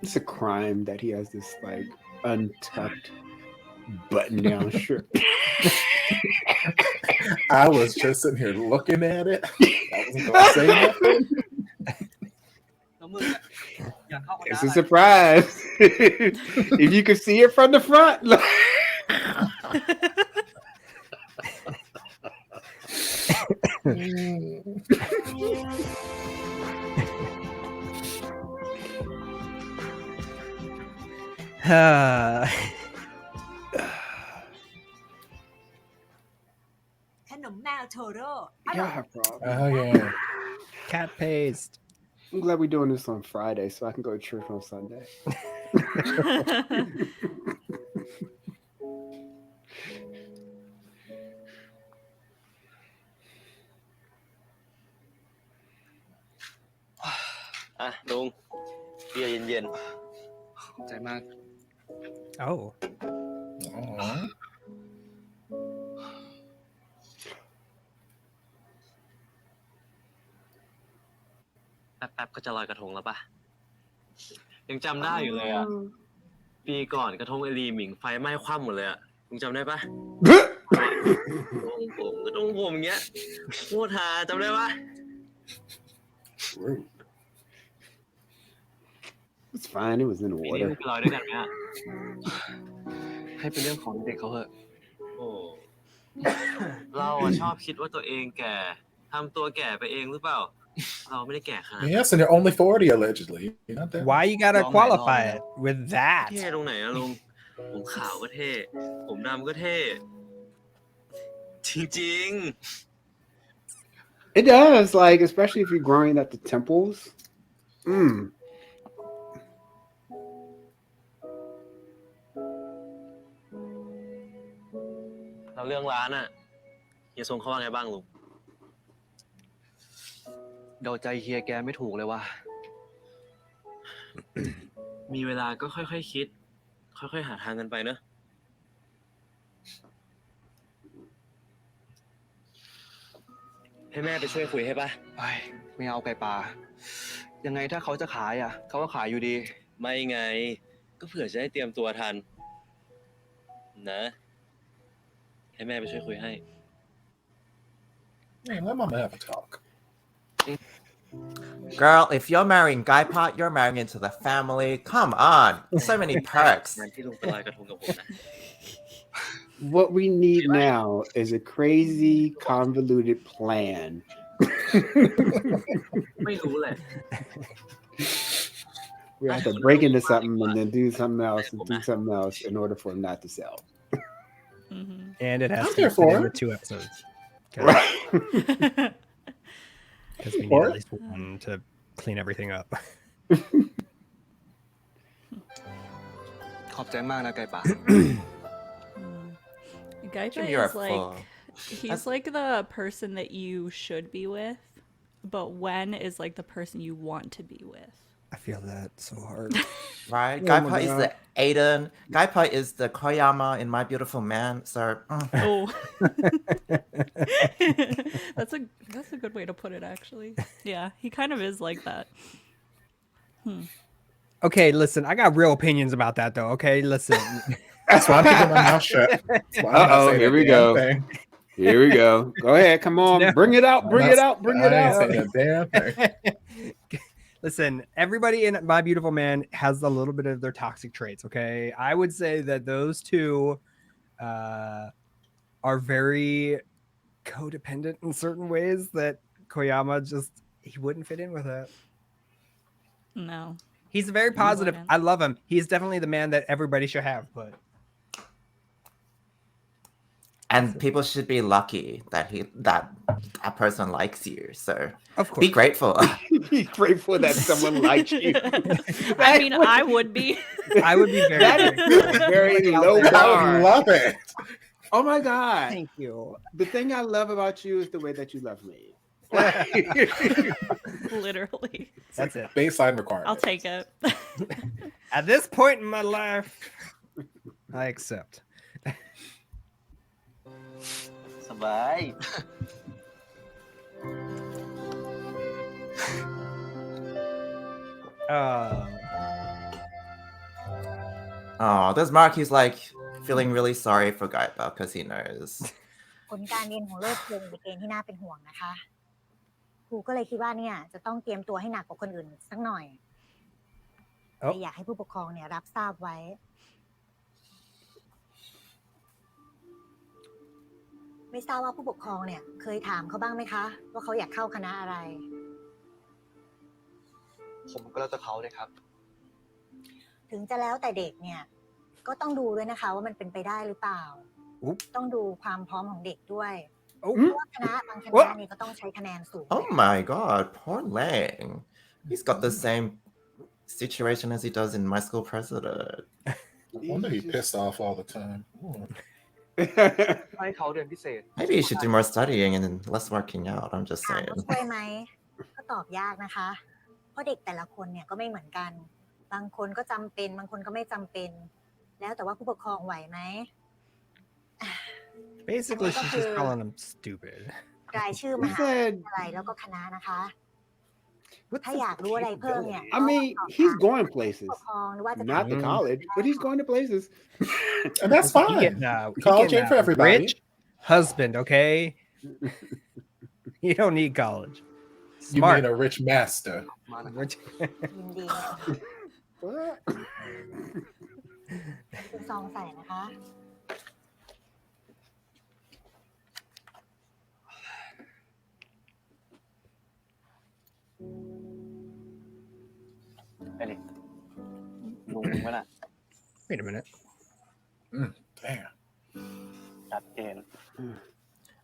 It's a crime that he has this like untucked button-down shirt. I was just sitting here looking at it. I wasn't gonna say nothing. แล้วมึงอะอยากเข้าคณะ It's อะ a ไร surprise. If you could see it from the front. Uh, ขนมแมวโทโร่อร่อย Yeah, bro. Oh yeah. cat paste. I'm glad we're doing this on Friday so I can go to church on Sunday. อ่ะลุงเบียร์เย็น ขอบใจมาก Oh. Aw. ๆแป๊บๆก็จะลอยกระทงแล้วปะยังจำได้อยู่เลยอ่ะ ปีก่อนกระทงไอรีหมิงไฟไหม้คว่ำหมดเลยอ่ะมึงจำได้ปะกระทงผมอย่างเงี้ยโคตรฮาจำได้ปะ Rude. It's fine. It was in the ปีนี้ water. มึงไปลอยด้วยกันไหมอ่ะ ให้เป็นเรื่องของเด็กเขาเถอะ โอ้ เราอะชอบคิดว่าตัวเองแก่ทำตัวแก่ไปเองหรือเปล่า เราไม่ได้แก่ขนาดนั้น Yes, and you're only 40 allegedly. You're not that. Why you gotta Long qualify night, it with that? เท่ตรงไหนอะลุง ผมขาวก็เท่ ผมดำก็เท่ จริง It does, like, especially if you're growing at the temples. Mm. ๆเราเรื่องร้านอะเฮียทรงเขาว่าไงบ้างลุง เดาใจเฮียแกไม่ถูกเลยว่ะ มีเวลาก็ค่อยๆคิด ค่อยๆหาทางกันไปเนอะให้แม่ไปช่วยคุยให้ปะ ไม่เอาไก่ป่า ยังไงถ้าเขาจะขายอ่ะ เขาก็ขายอยู่ดี ไม่ไง ก็เผื่อจะได้เตรียมตัวทัน นะ ให้แม่ไปช่วยคุยให้ Yeah, let mama have a talk. Girl, if you're marrying Guy Pot, you're marrying into the family. Come on. So many perks. งานที่ลุงไปลอยกระทงกับผมนะ What we need now is a crazy, convoluted plan. ไม่รู้เลย We have to break into something and then do something else and do something else in order for it not to sell. And it has I'm to here be for fit in it. with 2 episodes. Right. Because we need at least one to clean everything up. ขอบใจมากนะไก่ป่า Guy Jim, Pie you're is a like fool. he's like the person that you should be with, but Wen is like the person you want to be with. I feel that so hard. Right? Oh Guy my Pot is God. the Aiden. Guy Pot is the Koyama in My Beautiful Man. So, Oh. that's a good way to put it actually. Yeah, he kind of is like that. Okay, listen, I got real opinions about that though. Okay, listen. That's why I'm keeping my mouth shut. That's why I'm not Uh-oh, saying here a we damn go. thing. Here we go. Go ahead. Come on. No. Bring it out. Bring I'm it not- out. Bring it I ain't out. saying a damn thing. Listen, everybody in My Beautiful Man has a little bit of their toxic traits, okay? I would say that those two are very codependent in certain ways that Koyama just he wouldn't fit in with that. No. He's very positive. wouldn't. I love him. He's definitely the man that everybody should have, but And people should be lucky that that person likes you. So of course, be grateful. Be grateful that someone likes you. I mean, I would be. I would be very That is very low I would bar. love it. Oh my God. Thank you. The thing I love about you is the way that you love me. Literally. That's it. Baseline requirement. I'll take it. At this point in my life, I accept. สบาย Oh, there's Mark. He's like feeling really sorry for Kayla because he knows. ผลการเรียนของโลกคงเป็นเกณฑ์ที่น่าเป็นห่วงนะคะครูก็เลยคิดว่าเนี่ยจะต้องเตรียมตัวให้หนักกว่าคนอื่นสักหน่อยแต่อยากให้ผู้ปกครองเนี่ยรับทราบไว้ไม่ทราบว่าผู้ปกครองเนี่ยเคยถามเขาบ้างไหมคะว่าเขาอยากเข้าคณะอะไรผมก็แล้วแต่เขาเลยครับ ถึงจะแล้วแต่เด็กเนี่ยก็ต้องดูด้วยนะคะว่ามันเป็นไปได้หรือเปล่าต้องดูความพร้อมของเด็กด้วยเพราะว่าคณะบางคณะนี่ก็ต้องใช้คะแนนสูง Oh my God, poor Lang. He's got the same situation as he does in my school president. I wonder he pissed off all the time. ให้เขาเรียนพิเศษ Maybe he should do more studying and less working out. I'm just ถาม saying. ว่าช่วยไหมก็ตอบยากนะคะเพราะเด็กแต่ละคนเนี่ยก็ไม่เหมือนกันบางคนก็จำเป็นบางคนก็ไม่จำเป็นแล้วแต่ว่าผู้ปกครองไหวไหม Basically, she's just calling him stupid. รายชื่อมหาวิทยาลัยแล้วก็คณะนะคะถ้าอยากรู้อะไรเพิ่มเนี่ย I mean, he's going places. ผู้ปกครองหรือว่าจะ Not the college, but he's going to places. And that's He fine. can, College ain't for everybody. Rich husband, okay? You don't need college. You Smart. mean a rich master. ยินดีคุณซองใส่นะคะ ไปดิลุงมึงวะน่ะ Wait a minute. Damn. ชัดเจน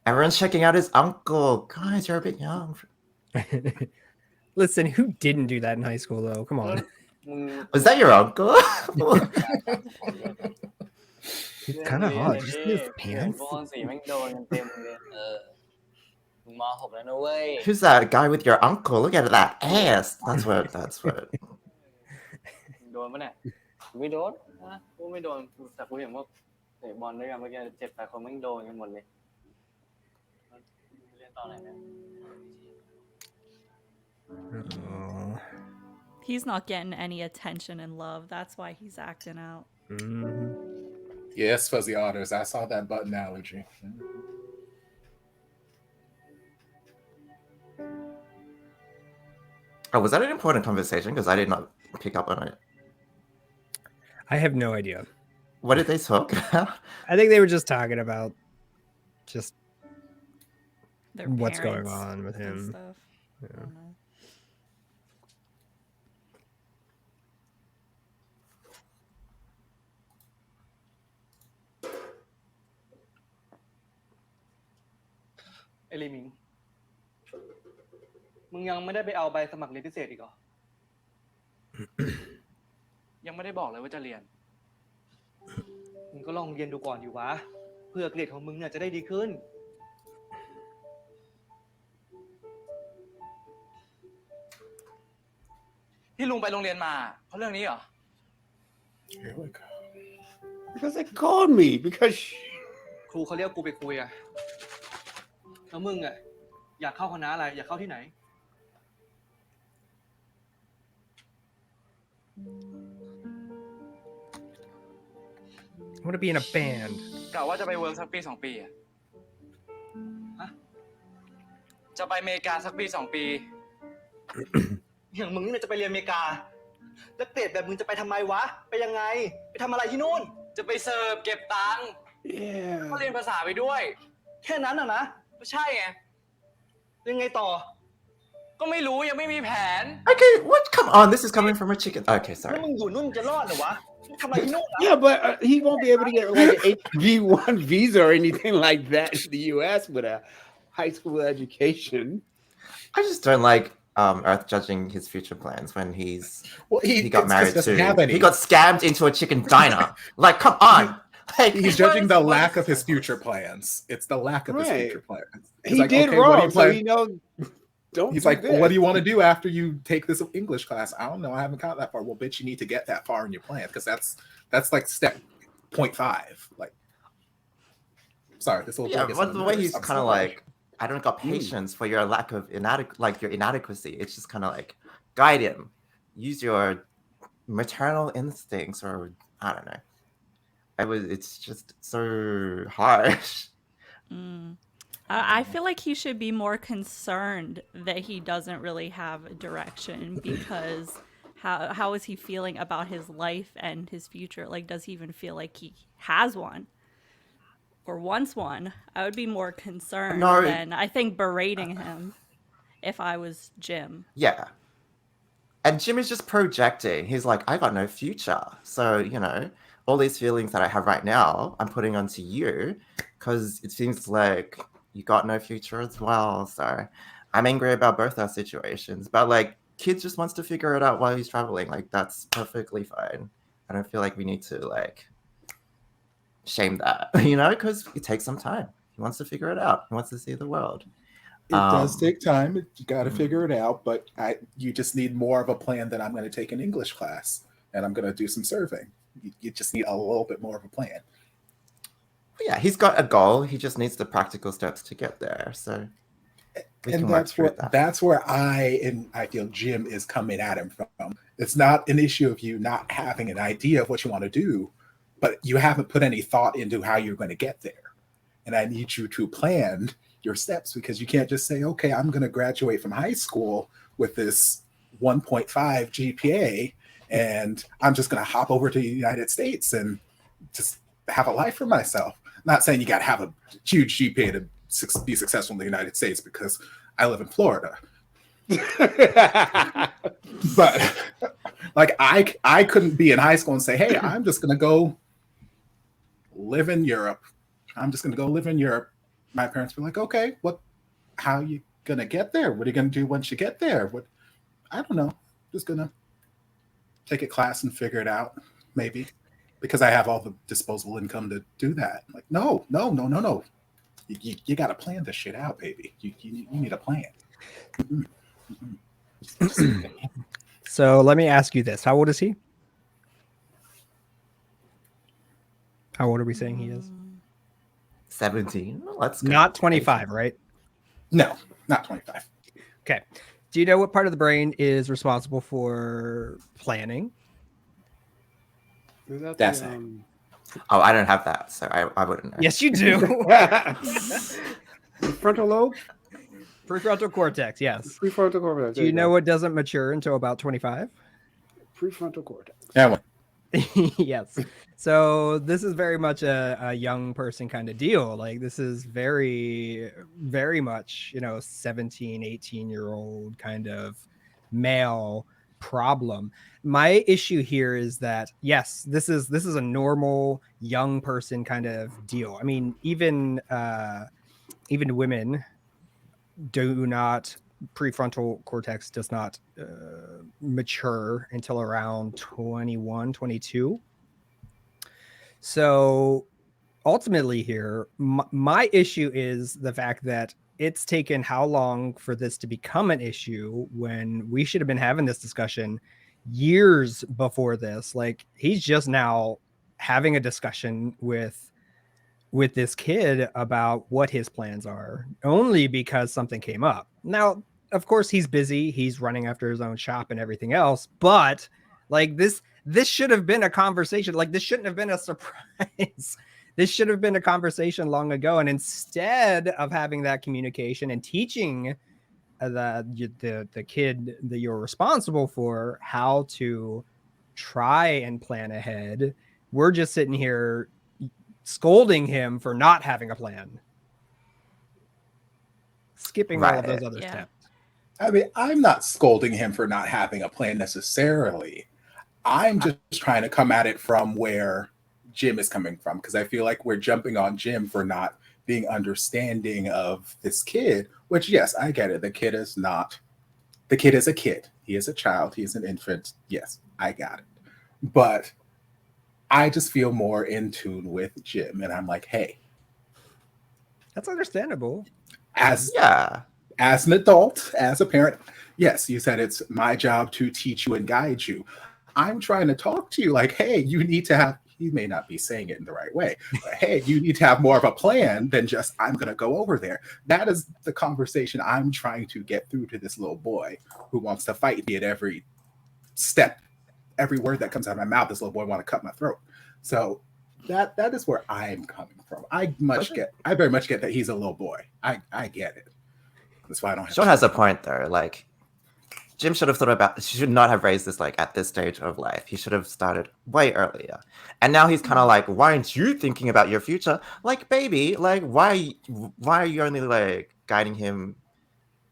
Everyone's checking out his uncle. Guys, you're a bit young. Listen, who didn't do that in high school, though? Come on. Was that your uncle? It's kind of hot. Did you see his pants? พวกสีแม่งโดนเต็มเลยมึงม.6 แล้วนะเว้ย Who's that guy with your uncle? Look at that ass. That's what. โดนปะเนี่ยไม่โดนนะกูไม่โดนแต่กูเห็นว่าเตะบอลด้วยกันเมื่อกี้7-8 คนแม่งโดนกันหมดเลยเล่นตอนไหนเนี่ย He's not getting any attention and love. That's why he's acting out. Yes, fuzzy otters. I saw that button allergy. Oh, was that an important conversation? Because I did not pick up on it. I have no idea. What did they talk about? I think they were just talking about just Their what's going parents on with and him. stuff. I don't know. ไอ้ลีมิง มึงยังไม่ได้ไปเอาใบสมัครเรียนพิเศษอีกเหรอ ยังไม่ได้บอกเลยว่าจะเรียน มึงก็ลองเรียนดูก่อนอยู่วะ เพื่อเกรดของมึงเนี่ยจะได้ดีขึ้น ที่ลุงไปโรงเรียนมาเพราะเรื่องนี้เหรอ Here we go. Because they called me. Because ครูเขาเรียกกูไปคุยอะแล้วมึงอะอยากเข้าคณะอะไร อยากเข้าที่ไหน I want to be in a band. กะว่าจะไปเวิร์กสักปี 2 ปีอะจะไปอเมริกาสักปี 2 ปี อย่างมึงเนี่ยจะไปเรียนอเมริกา แล้วเกรดแบบมึงจะไปทำไมวะ ไปยังไง ไปทำอะไรที่นู่น จะไปเสิร์ฟเก็บตังค์ yeah. ก็เรียนภาษาไปด้วย แค่นั้นอะนะ ก็ใช่ไง ยังไงต่อ ก็ไม่รู้ยังไม่มีแผน Okay, what? Come on, this is coming from a chicken. Okay, แล้ว sorry. มึงอยู่นู่นจะรอดเหรอวะทำไมที่นู่น Yeah, but he won't be able to get like an H-1B visa or anything like that in the U.S. with a high school education. I just don't like Earth judging his future plans when he got it's 'cause married he doesn't to. have any. He got scammed into a chicken diner. Like, come on. Like, He's judging the lack of his future plans. It's the lack of his Right. future plans. He's He like, did okay, what do wrong, you so plan? he knows. Don't. He's do like, this. what do you want to do after you take this English class? I don't know. I haven't got that far. Well, bitch, you need to get that far in your plan because that's like step 0.5. Like, sorry, this little yeah, boy gets but on the way nerves. he's I'm kind of sorry. like, I don't got patience for your lack of your inadequacy. It's just kind of like, guide him, use your maternal instincts, or I don't know. It's just so harsh. I feel like he should be more concerned that he doesn't really have a direction, because how is he feeling about his life and his future? Like, does he even feel like he has one or wants one? I would be more concerned than, I think, berating him if I was Jim. Yeah. And Jim is just projecting. He's like, I got no future. So, you know, all these feelings that I have right now, I'm putting onto you because it seems like you got no future as well. So I'm angry about both our situations. But like, kid just wants to figure it out while he's traveling. Like, that's perfectly fine. I don't feel like we need to like shame that, you know, because it takes some time. He wants to figure it out. He wants to see the world. It does take time. You got to figure it out, but you just need more of a plan than I'm going to take an English class and I'm going to do some surveying. You just need a little bit more of a plan. Yeah, he's got a goal. He just needs the practical steps to get there. So we can work through that. That's where I feel Jim is coming at him from. It's not an issue of you not having an idea of what you want to do, but you haven't put any thought into how you're going to get there. And I need you to plan your steps, because you can't just say, okay, I'm going to graduate from high school with this 1.5 GPA and I'm just going to hop over to the United States and just have a life for myself. I'm not saying you got to have a huge GPA to be successful in the United States, because I live in Florida. But like, I couldn't be in high school and say, hey, I'm just going to go live in Europe. I'm just going to go live in Europe. My parents were like, okay, how are you going to get there? What are you going to do once you get there? I don't know. Just going to take a class and figure it out, maybe, because I have all the disposable income to do that. Like, no. You got to plan this shit out, baby. You need a plan. So let me ask you this. How old is he? How old are we saying he is? 17. Let's go. Not 25, right? No, not 25. Okay. Do you know what part of the brain is responsible for planning? That's Oh, I don't have that, so I wouldn't know. Yes, you do. Frontal lobe? Prefrontal cortex, yes. Prefrontal cortex. Do you know what doesn't mature until about 25? Prefrontal cortex. That one. Yes. So this is very much a young person kind of deal. Like, this is very, very much, 17, 18-year-old kind of male problem. My issue here is that, yes, this is a normal young person kind of deal. I mean, even women prefrontal cortex does not mature until around 21, 22. So ultimately here, my issue is the fact that it's taken how long for this to become an issue when we should have been having this discussion years before this. Like, he's just now having a discussion with this kid about what his plans are, only because something came up. Now, of course, he's busy. He's running after his own shop and everything else. But like, this should have been a conversation. Like, this shouldn't have been a surprise. This should have been a conversation long ago. And instead of having that communication and teaching the kid that you're responsible for how to try and plan ahead, we're just sitting here scolding him for not having a plan, skipping all of those other steps. I mean, I'm not scolding him for not having a plan necessarily. I'm just trying to come at it from where Jim is coming from, because I feel like we're jumping on Jim for not being understanding of this kid, which, yes, I get it. The kid is a kid. He is a child. He is an infant. Yes, I got it. But I just feel more in tune with Jim, and I'm like, hey, That's understandable. as an adult, as a parent, yes, you said it's my job to teach you and guide you. I'm trying to talk to you like, hey, you need to have, he may not be saying it in the right way, but hey, you need to have more of a plan than just, I'm going to go over there. That is the conversation I'm trying to get through to this little boy who wants to fight me at every step, every word that comes out of my mouth. This little boy want to cut my throat. So that is where I'm coming from. I very much get that he's a little boy. I get it. That's why I don't have Sean has a point though. Like, Jim should not have raised this like at this stage of life. He should have started way earlier. And now he's kind of like, why aren't you thinking about your future? Like, baby, like why are you only like guiding him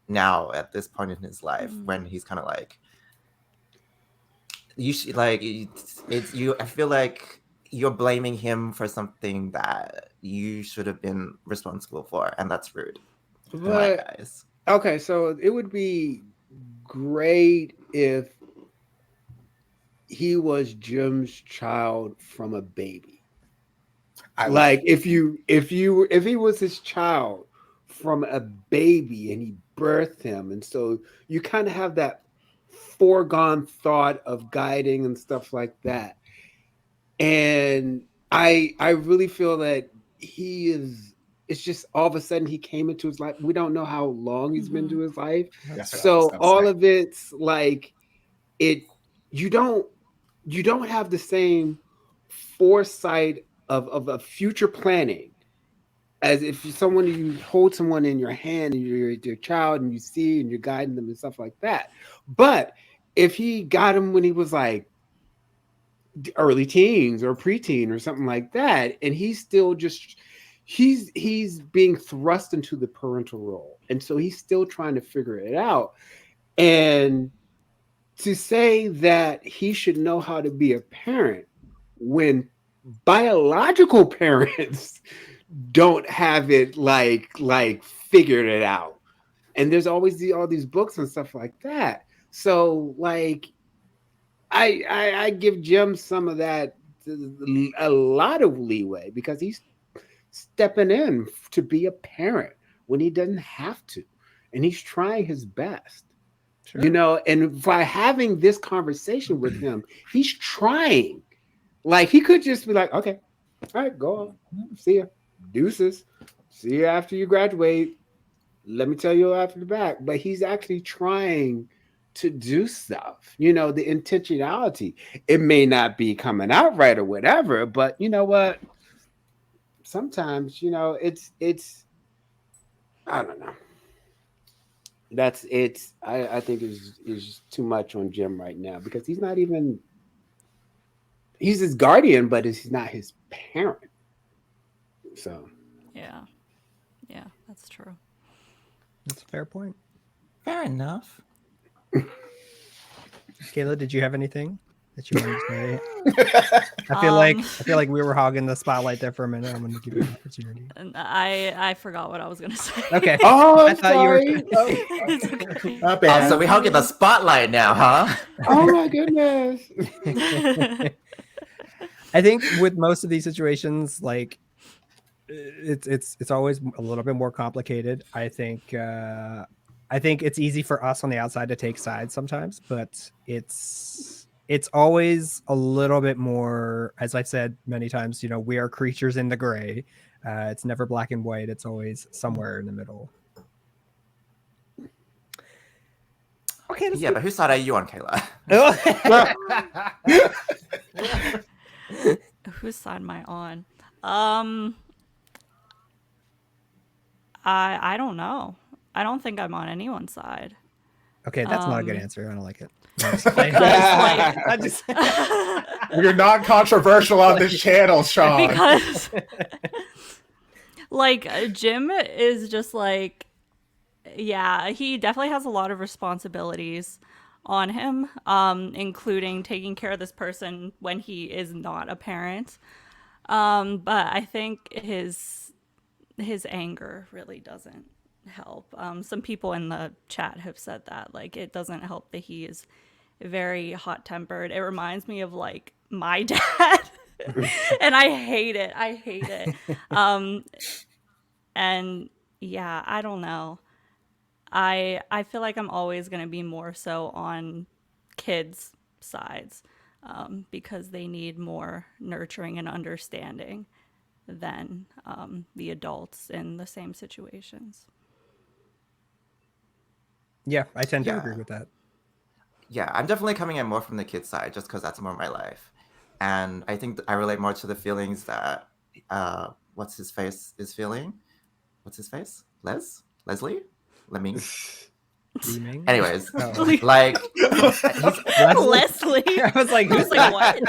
now at this point in his life when he's kind of like, you should like, it's you. I feel like you're blaming him for something that you should have been responsible for, and that's rude. But, okay, so it would be great if he was Jim's child from a baby. Like if he was his child from a baby and he birthed him, and so you kind of have that foregone thought of guiding and stuff like that. And I really feel that he is. It's just all of a sudden he came into his life. We don't know how long he's been to his life. So all of it's like you don't have the same foresight of a future planning as if you hold someone in your hand and you're your child and you see and you're guiding them and stuff like that. But if he got him when he was like early teens or preteen or something like that, and he's still just he's being thrust into the parental role, and so he's still trying to figure it out. And to say that he should know how to be a parent when biological parents don't have it like figured it out, and there's always all these books and stuff like that. So like I give Jim some of that, a lot of leeway, because he's stepping in to be a parent when he doesn't have to, and he's trying his best. Sure. You know, and by having this conversation with him, he's trying. Like, he could just be like, okay, all right, go on, see ya, deuces, see you after you graduate, let me tell you after the back. But he's actually trying to do stuff, you know, the intentionality. It may not be coming out right or whatever, but you know what, sometimes, you know, it's I don't know. I think is too much on Jim right now, because he's his guardian, but he's not his parent. So yeah, that's true. That's a fair point. Fair enough. Kayla, did you have anything that you wanted to say? I feel like we were hogging the spotlight there for a minute. I'm going to give you an opportunity. I forgot what I was going to say. Okay. Oh, I thought you were. It's okay. Oh, so we hogging the spotlight now, huh? Oh my goodness. I think with most of these situations, like it's always a little bit more complicated. I think it's easy for us on the outside to take sides sometimes, but it's always a little bit more, as I've said many times, you know, we are creatures in the gray. It's never black and white. It's always somewhere in the middle. Okay. Yeah, but whose side are you on, Kayla? Whose side am I on? I don't know. I don't think I'm on anyone's side. Okay, that's not a good answer. I don't like it. We're not controversial on this channel, Sean. Because like Jim is just like, yeah, he definitely has a lot of responsibilities on him, including taking care of this person when he is not a parent. But I think his anger really doesn't help. Some people in the chat have said that, like, it doesn't help that he is very hot tempered. It reminds me of like my dad. And I hate it. I hate it. And yeah, I don't know. I feel like I'm always going to be more so on kids' sides, because they need more nurturing and understanding than the adults in the same situations. Yeah, I tend to Yeah. agree with that. Yeah, I'm definitely coming in more from the kid side just because that's more my life. And I think I relate more to the feelings that what's his face is feeling. What's his face? Leslie? Leming? Leming? Anyways, Oh. like Leslie. I was like, who's what?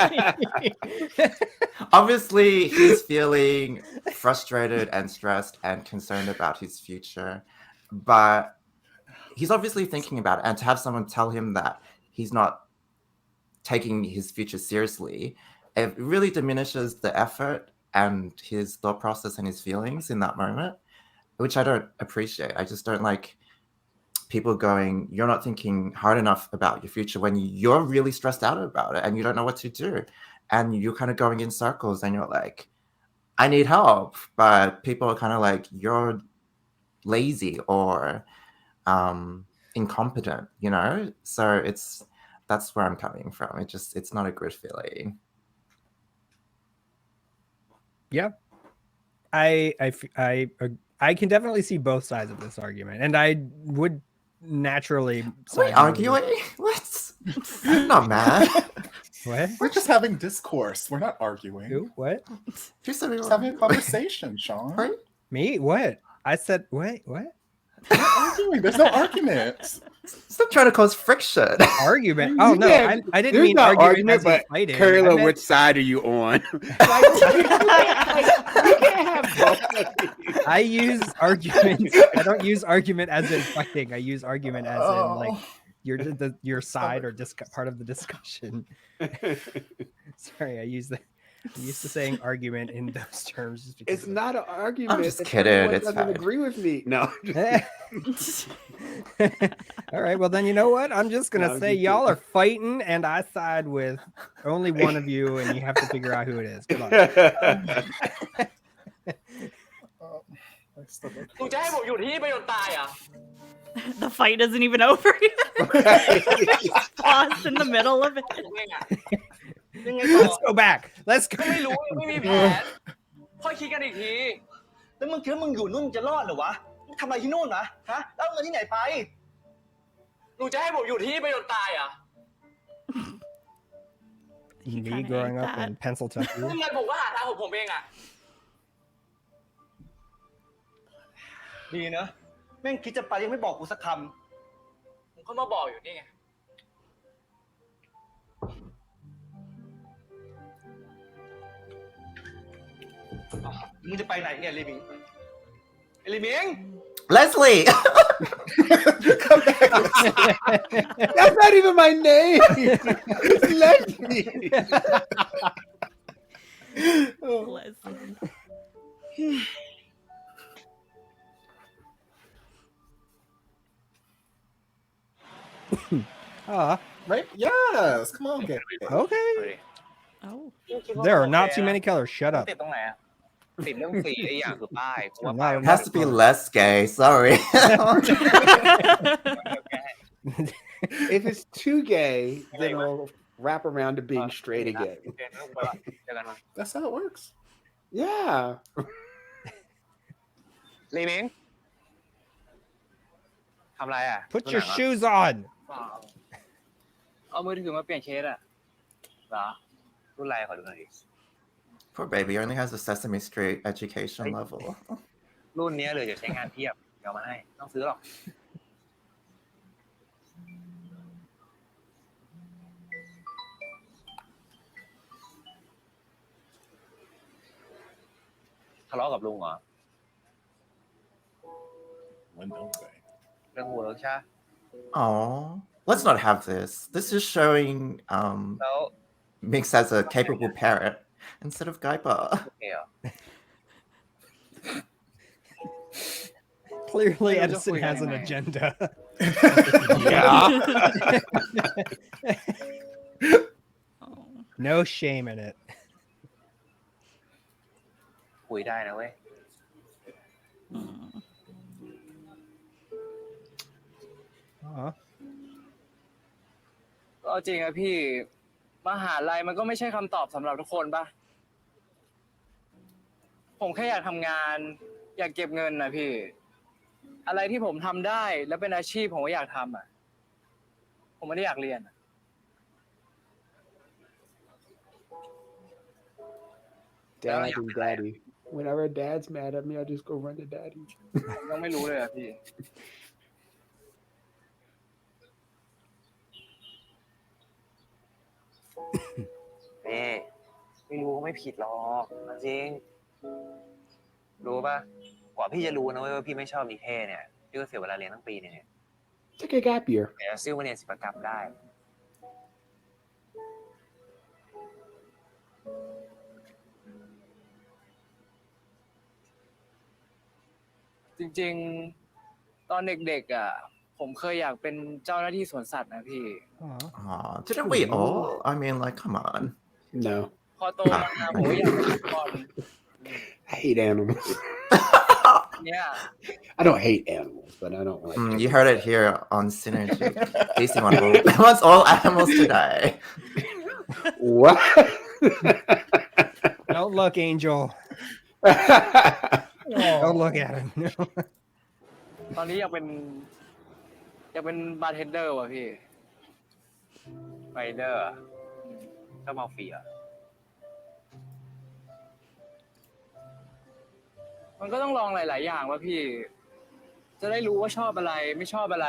Obviously, he's feeling frustrated and stressed and concerned about his future, but he's obviously thinking about it. And to have someone tell him that he's not taking his future seriously, it really diminishes the effort and his thought process and his feelings in that moment, which I don't appreciate. I just don't like people going, you're not thinking hard enough about your future when you're really stressed out about it and you don't know what to do. And you're kind of going in circles and you're like, I need help. But people are kind of like, you're lazy or incompetent, you know? So that's where I'm coming from. It's not a good feeling. Yeah. I can definitely see both sides of this argument, and I would naturally Are we arguing? What? I'm not mad. What? We're just having discourse. We're not arguing. Who? What? Who said we Just were having a conversation, Sean. Right? Me? What? I said, wait, what? We're not arguing. There's no argument. Stop trying to cause friction. Argument? Oh, no, Yeah, I didn't there's mean no argument as in but fighting. I Kayla, meant- which side are you on? You can't have both. I use argument. I don't use argument as in fighting. I use argument as in like your side or part of the discussion. Sorry, I'm used to saying argument in those terms. Just because It's not an argument. I'm just if kidding. everyone It's doesn't fine. agree with me. No. All right, well then you know what? I'm just gonna No, say you y'all can't. are fighting, and I side with only one of you, and you have to figure out who it is. Good luck. กูจะให้ผมอยู่ที่นี่ไปจนตายอ่ะ The fight isn't even over yet. Paused in the middle of it. ผมเองอ่ะยังไงต่อ Let's go back. Let's go. ไม่รู้ยังไม่มีแผนค่อยคิดกันอีกทีแล้วมึงคิดว่ามึงอยู่นู่นจะรอดเหรอวะมึงทำอะไรที่นู่นวะฮะแล้วเอาเงินที่ไหนไปหนูจะให้ผมอยู่ที่นี่ไปจนตายอ่ะ Me growing up in Pennsylvania. ยังไงผมก็หาทางของผมเองอ่ะดีนะแม่งคิดจะไปยังไม่บอกกูสักคำผมก็มาบอกอยู่นี่ไงมึงจะไปไหนเนี่ยลิมิงลิมิง Leslie! That's not even my name. It's Leslie. Leslie. Right? Yes. Come on, get it. Okay. Oh. There are not too many colors. Shut up. ติดตรงไหนอะติดเรื่องสีไอ้อย่างคือป้ายเพราะว่า I'm ป้าย not- It has to be less gay. Sorry. If it's too gay, then it'll wrap around to being straight again. โอเคงั้นกูไปละเจอกันมา That's how it works. Yeah. ลีมิงทำไรอ่ะ Put ดู your หนังเหรอ shoes on. เอามือถือมาเปลี่ยนเคสอ่ะเหรอรุ่นไรขอดูหน่อยดิ Poor baby only has a Sesame Street education level. รุ่นนี้เลยจะใช้งานเทียบเดี๋ยวเอามาให้ไม่ต้องซื้อหรอกทะเลาะกับลุงเหรอ When don't they? เรื่องเวิร์กใช่ Oh, let's not have this. This is showing แล้ว Mix as a capable parent instead of Gaipa. โอเคเหรอ Clearly, Wait, Edison wait, has an wait. agenda. Yeah. No shame in it. คุยได้นะเว้ย Uh-huh. ก็จริงอะพี่ มหาลัยมันก็ไม่ใช่คำตอบสำหรับทุกคนปะผมแค่อยากทำงาน อยากเก็บเงินนะพี่ อะไรที่ผมทำได้แล้วเป็นอาชีพผมก็อยากทำอะผมไม่ได้อยากเรียน Daddy. Whenever dad's mad at me, I just go run to daddy. ผมยังไม่รู้เลยอะพี่ เน่ไม่รู้ก็ไม่ผิดหรอกจริง รู้ป่ะ กว่าพี่จะรู้นะเว้ยว่าพี่ไม่ชอบนิเทศเนี่ย พี่ก็เสียเวลาเรียนตั้งปีนึงเนี่ย Take a gap year. เดี๋ยวซิ่วมาเรียนศิลปกรรมได้ จริงๆ ตอนเด็กๆอะผมเคยอยากเป็นเจ้าหน้าที่สวนสัตว์นะพี่ Aw, didn't we all? I mean, like, come on. No. พอโตมาผมก็อยากเป็นนักบอล I hate animals. เนี่ย I don't hate animals, but I don't like You heard it here on Psynergic. DC wants all animals to die. What? Don't look, Angel. Don't look at him. ตอนนี้อยากเป็นบาร์เทนเดอร์ว่ะพี่ ไรเดอร์ก็มาเฟีย มันก็ต้องลองหลายๆอย่างว่ะพี่ จะได้รู้ว่าชอบอะไรไม่ชอบอะไร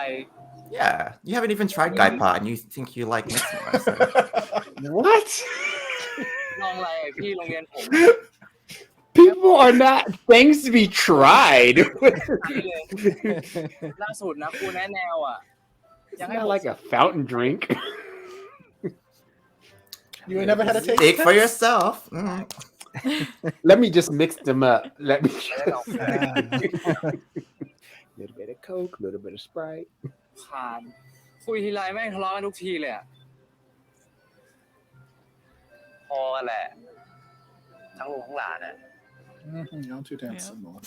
Yeah, you haven't even tried Gaipa and you think you like mixing myself. What? ลองอะไรพี่โรงเรียนผม People are not things to be tried. ล่าสุดนะครูแนะแนวอ่ะ It's not like a fountain drink. You ain't never had a taste Think for test? yourself. Let me just mix them up. Let me. Little bit of Coke, little bit of Sprite. ผ่านคุยทีไรแม่งทะเลาะกันทุกทีเลยอ่ะ พอกันแหละ ทั้งลูกทั้งหลานอ่ะ Y'all too damn similar.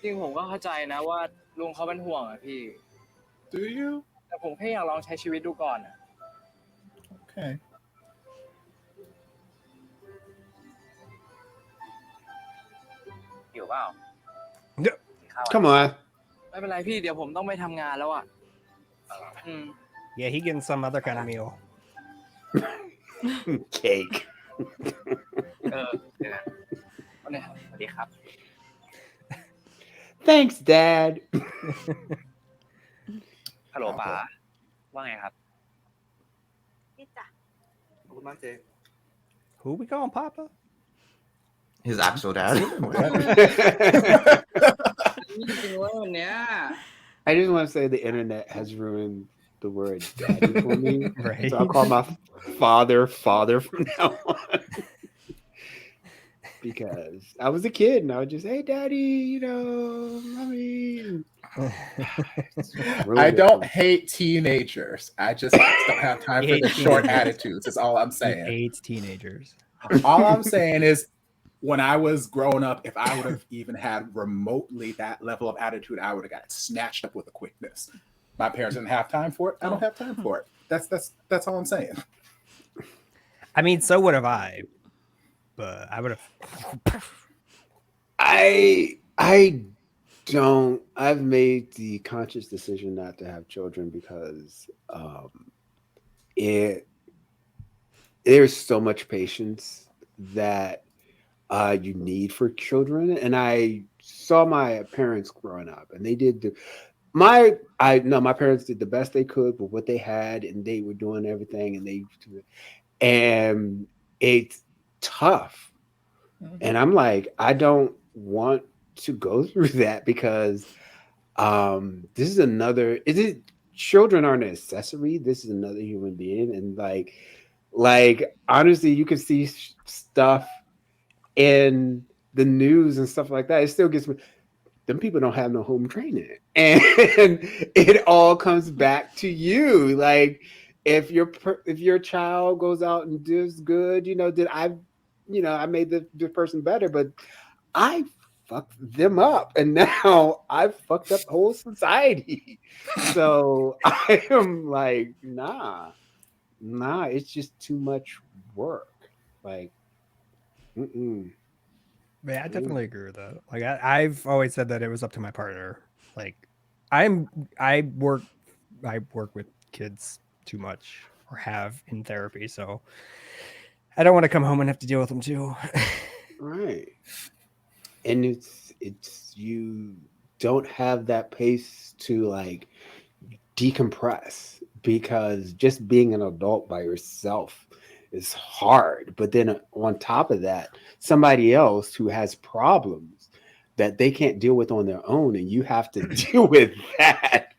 จริงผมก็เข้าใจนะว่าลุงเขาเป็นห่วงอ่ะพี่ Do you? แต่ผมแค่อยากลองใช้ชีวิตดูก่อนอ่ะ Okay. อยู่เปล่า Come on. ไม่เป็นไรพี่เดี๋ยวผมต้องไปทำงานแล้วอ่ะ Yeah, he getting some other kind of meal. Cake. เดี๋ยวนะสวัสดีครับ Thanks, Dad. ฮัลโหลป๋าว่าไงครับ นี่จ้ะ ขอบคุณมากเจ๊ Who we calling Papa? His actual dad. I just want to say the internet has ruined the word daddy for me. Right. So I'll call my father from now on. Because I was a kid and I would just, hey, daddy, you know, mommy. I don't hate teenagers. I just don't have time for their short attitudes. That's all I'm saying. He hates teenagers. All I'm saying is, when I was growing up, if I would have even had remotely that level of attitude, I would have got snatched up with a quickness. My parents didn't have time for it. I don't have time for it. That's all I'm saying. I mean, so would have I. But I would have. I don't. I've made the conscious decision not to have children because there's so much patience that you need for children, and I saw my parents growing up, and they did my parents did the best they could with what they had, and they were doing everything, and it's tough. And I'm like, I don't want to go through that because this is another. Children aren't an accessory. This is another human being, and like honestly, you can see stuff in the news and stuff like that. It still gets me. Them people don't have no home training, and it all comes back to you. Like if your child goes out and does good, I made the person better, but I fucked them up, and now I've fucked up the whole society. So I am like, nah, it's just too much work. Like, Yeah, I definitely agree with that. Like I've always said that it was up to my partner. Like I work with kids too much or have in therapy, so I don't want to come home and have to deal with them too. Right. And it's you don't have that pace to like decompress because just being an adult by yourself is hard. But then on top of that, somebody else who has problems that they can't deal with on their own, and you have to deal with that.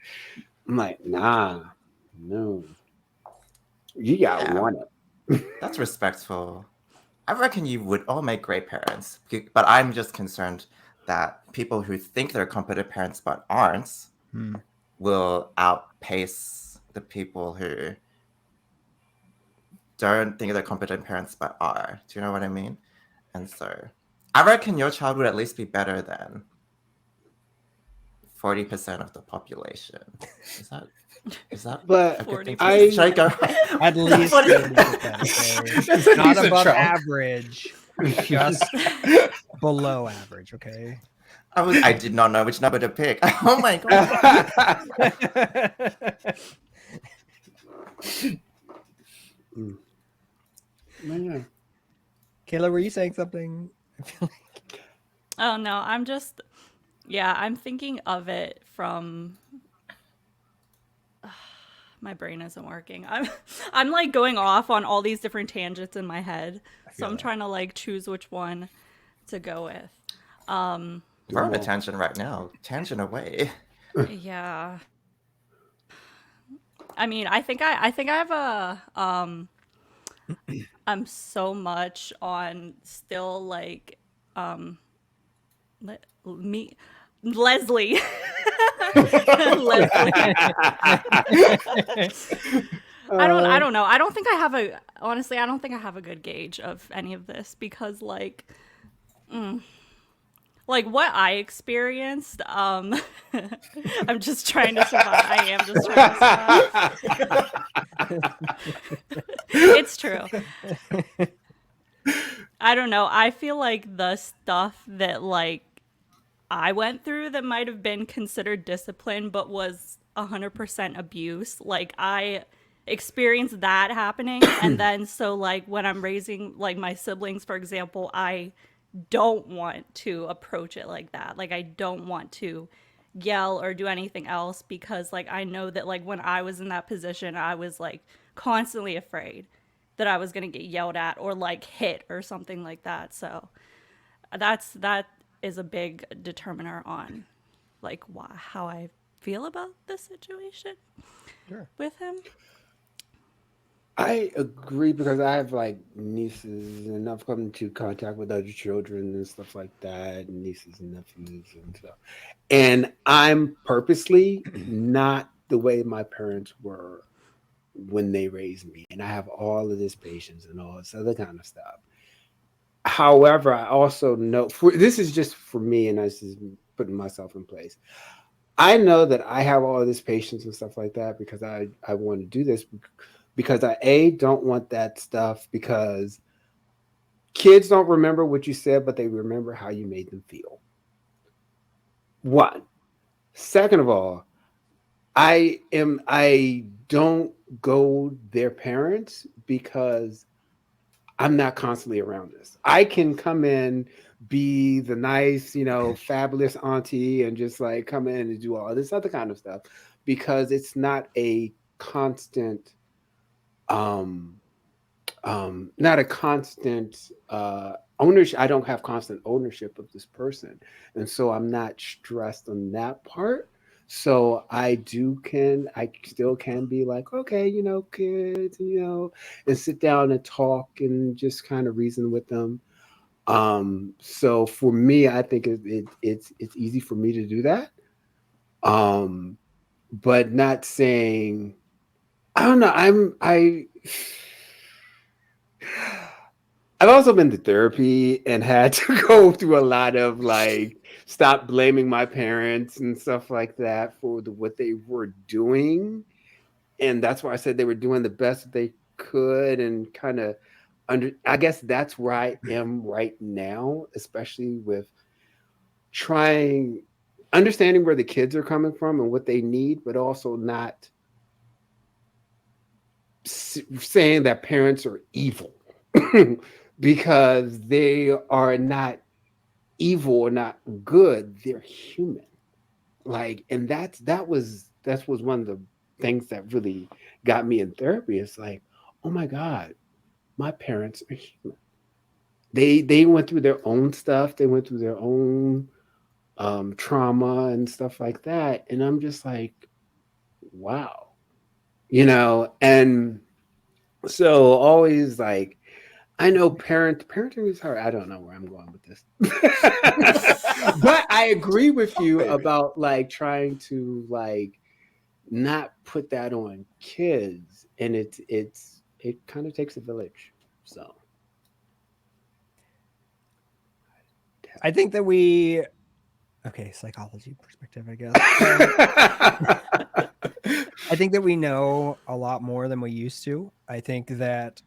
I'm like, nah, no. You gotta want it. That's respectful. I reckon you would all make great parents, but I'm just concerned that people who think they're competent parents but aren't will outpace the people who don't think they're competent parents but are. Do you know what I mean? And so I reckon your child would at least be better than 40% of the population. Is that but a good thing? I- Should I go? At least 40%, okay? That's a Not decent above chunk. average, just below average, okay? I did not know which number to pick. Oh my god. Kayla, were you saying something? I feel like... Oh no, I'm thinking of it from my brain isn't working. I'm like going off on all these different tangents in my head. So I'm trying to like choose which one to go with. We're on a tangent right now. Tangent away. Yeah. I mean, I think I have a I'm so much on still like me Leslie. Leslie. I don't know. I don't think I have a good gauge of any of this because like what I experienced, I'm just trying to survive. I am just trying to survive. It's true. I don't know. I feel like the stuff that like I went through that might have been considered discipline but was 100% abuse. Like I experienced that happening and then so like when I'm raising like my siblings, for example, I don't want to approach it like that. Like I don't want to yell or do anything else because like I know that like when I was in that position, I was like constantly afraid that I was going to get yelled at or like hit or something like that. So that is a big determiner on like how I feel about this situation with him. I agree because I have like nieces and I've come into contact with other children and stuff like that, and nieces and nephews and stuff. And I'm purposely not the way my parents were when they raised me. And I have all of this patience and all this other kind of stuff. However, I also know this is just for me, and I just putting myself in place. I know that I have all this patience and stuff like that because I want to do this because I don't want that stuff because kids don't remember what you said, but they remember how you made them feel. One. Second of all, I don't go their parents because I'm not constantly around this. I can come in, be the nice, fabulous auntie and just like come in and do all this other kind of stuff because it's not a constant not a constant ownership. I don't have constant ownership of this person, and so I'm not stressed on that part. So I still can be like, okay, kids, and sit down and talk and just kind of reason with them. So for me, I think it's easy for me to do that. Um, but not saying, I don't know. I've also been to therapy and had to go through a lot of like stop blaming my parents and stuff like that for what they were doing. And that's why I said they were doing the best that they could, and kind of I guess that's where I am right now, especially with understanding where the kids are coming from and what they need, but also not saying that parents are evil because they are not evil or not good. They're human. Like, and that was one of the things that really got me in therapy. It's like, oh my God, my parents are human. They went through their own stuff. They went through their own trauma and stuff like that. And I'm just like, wow, and so always like, I know parenting is hard. I don't know where I'm going with this. But I agree with you about like trying to like not put that on kids, and it kind of takes a village. So I think that psychology perspective, I guess. I think that we know a lot more than we used to. I think that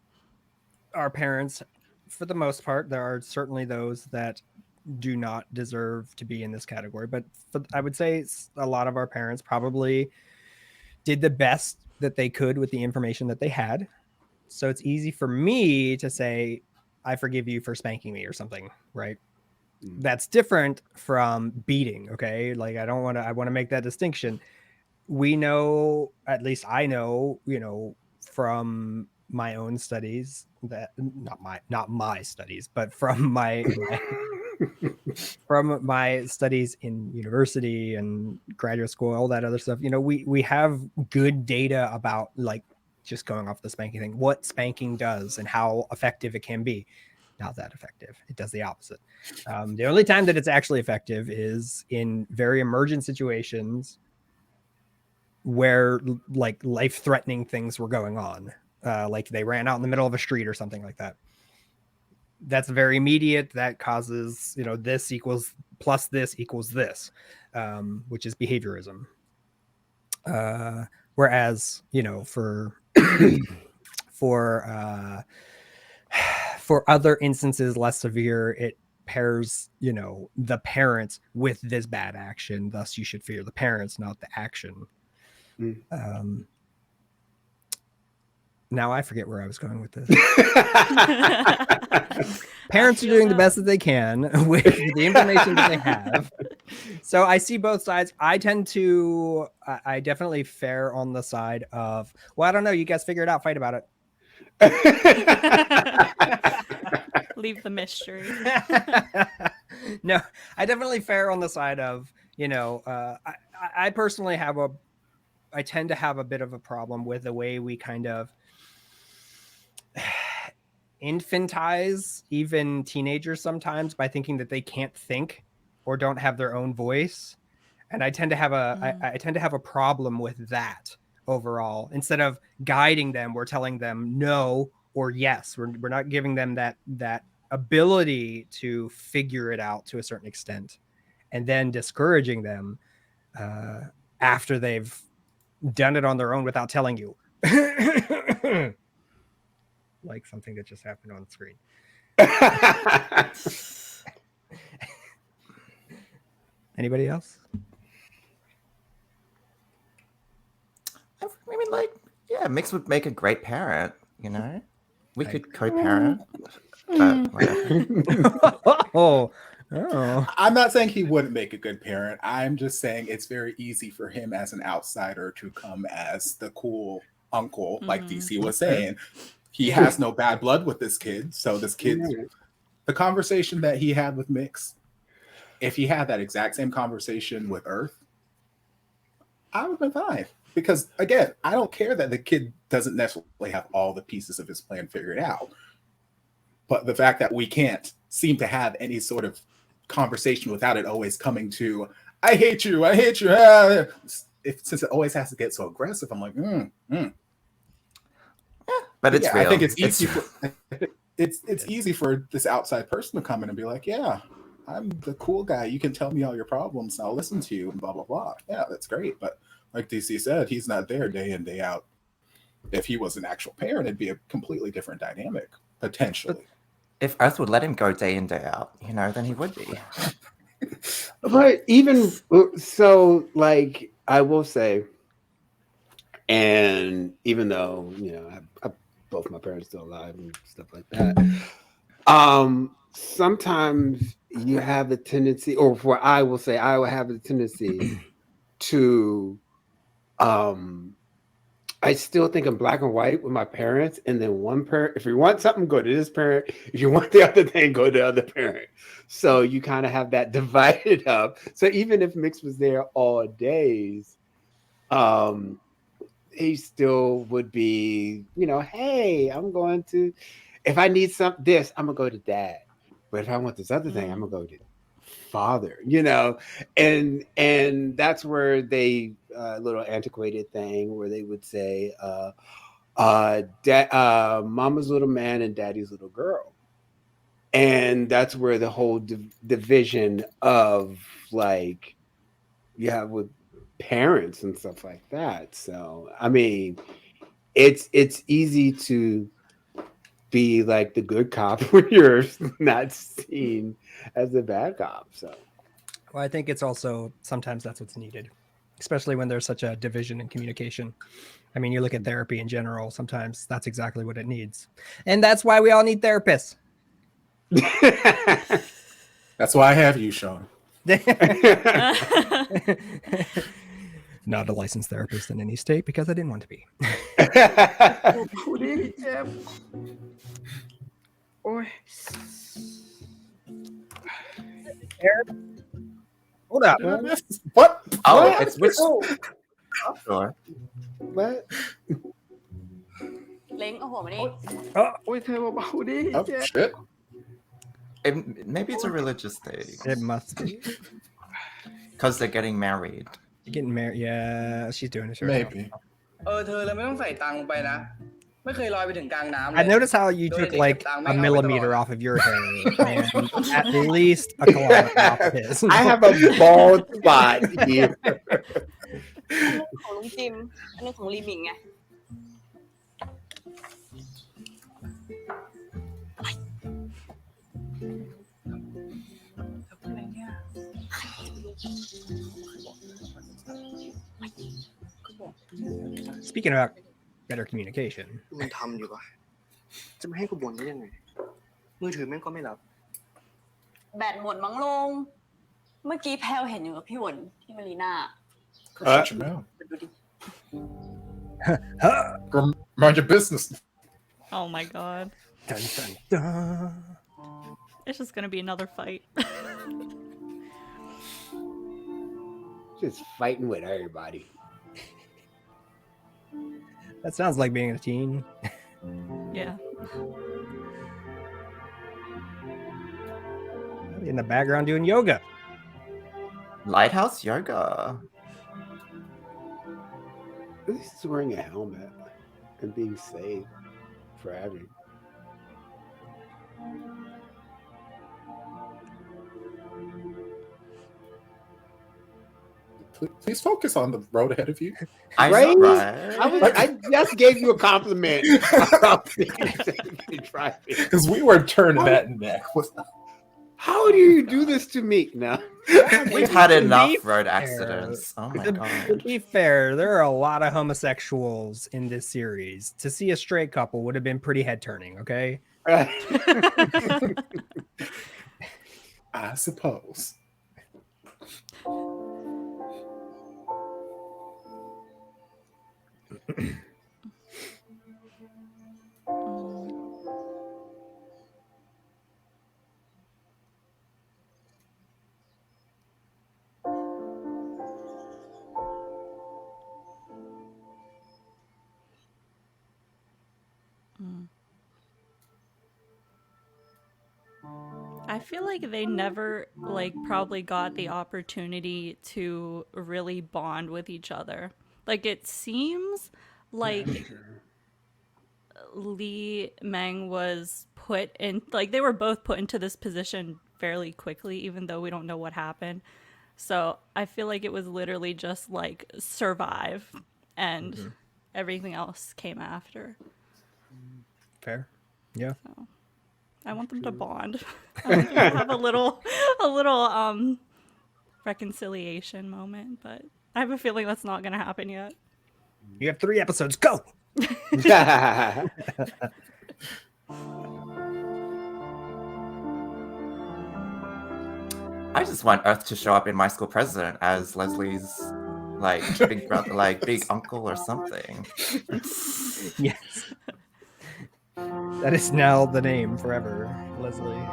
our parents, for the most part, there are certainly those that do not deserve to be in this category, but I would say a lot of our parents probably did the best that they could with the information that they had. So it's easy for me to say, I forgive you for spanking me or something, right? That's different from beating. Okay. Like, I want to make that distinction. We know, at least I know, from my own studies that not my studies, but from my from my studies in university and graduate school, all that other stuff, we have good data about, like, just going off the spanking thing, what spanking does and how effective it can be. Not that effective. It does the opposite. The only time that it's actually effective is in very emergent situations where like life-threatening things were going on, like they ran out in the middle of a street or something like that. That's very immediate. That causes, this equals plus this equals this, which is behaviorism. Whereas, for for other instances less severe, it pairs, the parents with this bad action. Thus, you should fear the parents, not the action. Now I forget where I was going with this. Parents are doing the best that they can with the information that they have. So I see both sides. I definitely fare on the side of, well, I don't know. You guys figure it out. Fight about it. Leave the mystery. No, I definitely fare on the side of, I personally I tend to have a bit of a problem with the way we kind of infantize even teenagers sometimes by thinking that they can't think or don't have their own voice. And I tend to have I tend to have a problem with that overall. Instead of guiding them, we're telling them no or yes. We're not giving them that ability to figure it out to a certain extent, and then discouraging them after they've done it on their own without telling you. Like something that just happened on the screen. Anybody else? I mean, like, yeah, Mix would make a great parent, We could co-parent. But whatever. I'm not saying he wouldn't make a good parent. I'm just saying it's very easy for him as an outsider to come as the cool uncle, like DC was saying. he has no bad blood with this kid. So this kid, the conversation that he had with Mix, if he had that exact same conversation with Earth, I would have been fine. Because again, I don't care that the kid doesn't necessarily have all the pieces of his plan figured out. But the fact that we can't seem to have any sort of conversation without it always coming to, I hate you, since it always has to get so aggressive, I'm like, But it's real. I think it's easy it's easy for this outside person to come in and be like, yeah, I'm the cool guy. You can tell me all your problems. I'll listen to you and blah, blah, blah. Yeah, that's great. But like DC said, he's not there day in, day out. If he was an actual parent, it'd be a completely different dynamic, potentially. But if Earth would let him go day in, day out, then he would be. But even so, like, I will say, and even though, both my parents still alive and stuff like that, sometimes you have a tendency, or I will say, I will have a tendency to, I still think in black and white with my parents, and then one parent, if you want something, go to this parent. If you want the other thing, go to the other parent. So you kind of have that divided up. So even if Mix was there all days, he still would be, hey, I'm going to, if I need this, I'm gonna go to dad. But if I want this other thing, I'm gonna go to father, and that's where they little antiquated thing where they would say mama's little man and daddy's little girl, and that's where the whole division of like you have with parents and stuff like that. So I mean, it's easy to be like the good cop when you're not seen as the bad cop. So, well, I think it's also sometimes that's what's needed, especially when there's such a division in communication. I mean, you look at therapy in general, sometimes that's exactly what it needs. And that's why we all need therapists. That's why I have you, Sean. Not a licensed therapist in any state because I didn't want to be. Hold up. What? Oh, what? it's which? Oh. Sure. What? เล้งเอาหัวมานี่ โอ้ยเธอเบาๆดิ Oh, เจ๊ shit. Maybe it's a religious thing. It must be. Because they're getting married. Getting married. Yeah, she's doing it. Maybe. เธอเลยไม่ต้องใส่ตังค์ไปนะ ไม่เคยลอยไปถึงกลางน้ำเลย I noticed how you took like a millimeter off of your hair and at least a kilometer off of his. I have a bald spot here. ของลุงจิมอันนึงของลีมิงไง Speaking about better communication. มึงทำอยู่ปะจะไม่ให้กูบ่นได้ยังไง มือถือแม่งก็ไม่รับ แบตหมดมั้งลง เมื่อกี้แพลวเห็นอยู่กับพี่หวนที่มารีน่า Shut your mouth. ดูดิ Mind your business. Oh my god. Dun, dun, dun. It's just gonna be another fight. Just fighting with everybody. That sounds like being a teen. Yeah. In the background doing yoga. Lighthouse yoga. At least he's wearing a helmet and being safe for having. Please focus on the road ahead of you. I Right? know, right? I just gave you a compliment. Because we were turned that neck. How do you do this to me? No. We've had To enough be road fair- accidents. Oh my To god. be fair, there are a lot of homosexuals in this series. To see a straight couple would have been pretty head turning, okay? I suppose. I feel like they never like probably got the opportunity to really bond with each other. Like it seems like Lee Meng was put in, like they were both put into this position fairly quickly, even though we don't know what happened. So I feel like it was literally just like survive, and everything else came after. Fair. Yeah. So I want them to bond. I want them to have a little reconciliation moment, but I have a feeling that's not going to happen yet. You have 3 episodes. Go. I just want Earth to show up in My School President as Leslie's like big brother, like big uncle or something. Yes. That is now the name forever, Leslie.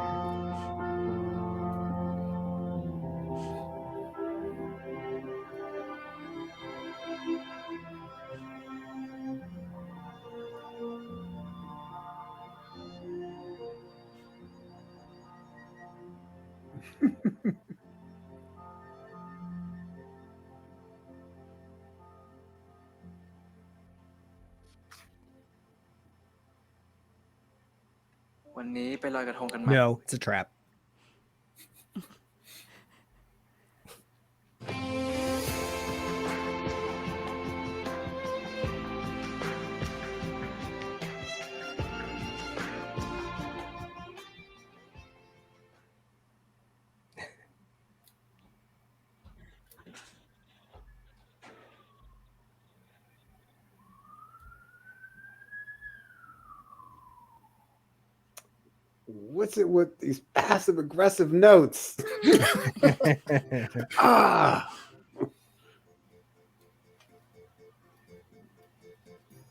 No, it's a trap. What's it with these passive aggressive notes?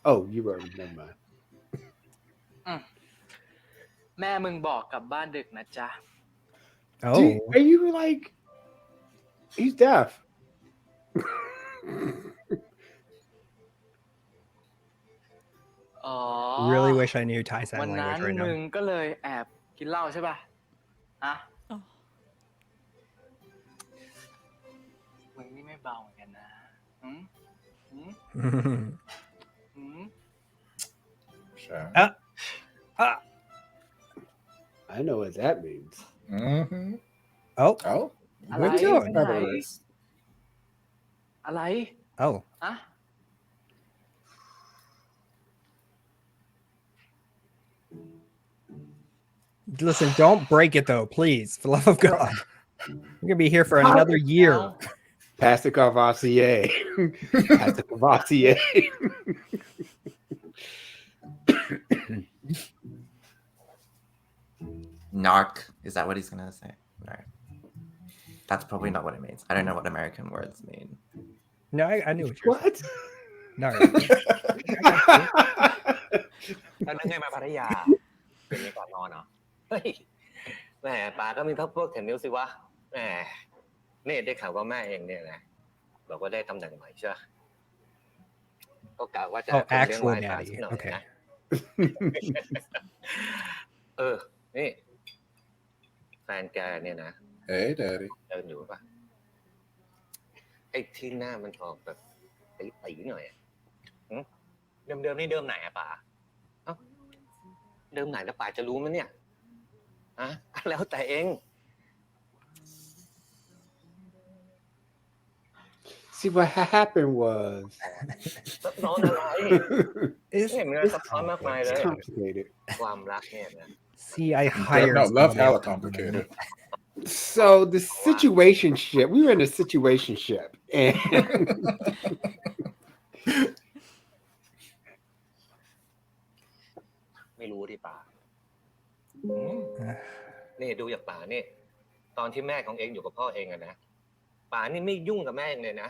Oh, you already never mind. แม่มึงบอกกลับบ้านดึกนะจ๊ะ Oh, are you like? He's deaf. Really wish I knew Thai sign วันนั้น language right มึ now. งก็เลยแอบกินเหล้าใช่ป่ะฮะมึงนี่ไม่เบาเหมือนกันนะSure. I know what that means. Mm-hmm. Oh. Oh. อะไร What you ไป in ไหน other words? อะไร Oh. อะ Listen, don't break it though, please. For the love of God. We're gonna be here for another year. Pastor Cavassier. Pastor Cavassier. Narc, is that what he's gonna say? No. That's probably not what it means. I don't know what American words mean. No, I knew what you were What? No. แล้วนั่งไงมาพัทยาเป็นไงก่อนนอนเหรอเฮ้ยแหมป๋าก็มีพักพวกแถวนิ้วสิวะแหมนี่ได้ข่าวว่าแม่เองเนี่ยนะบอกว่าได้ตำแหน่งใหม่ใช่ไหมก็กะว่าจะ actual daddy. Okay. นี่แฟนแกเนี่ยนะ Hey, Daddy. เดินอยู่ป่ะไอ้ที่หน้ามันออกแบบตีหน่อยเดิมๆนี่เดิมไหนอะป๋าเดิมไหนแล้วป๋าจะรู้มั้ยเนี่ยแล้วแต่เอง See, what happened was. ซับซ้อนอะไรเห็นมันซับซ้อนมากมายเลย complicated. ความรักเนี่ยนะ See, I hired. No, love hella complicated. So the situationship, we were in a situationship, and ไม่รู้ดิป๋านี่ดูอย่างป๋านี่ตอนที่แม่ของเองอยู่กับพ่อเองอะนะป๋านี่ไม่ยุ่งกับแม่เองเลยนะ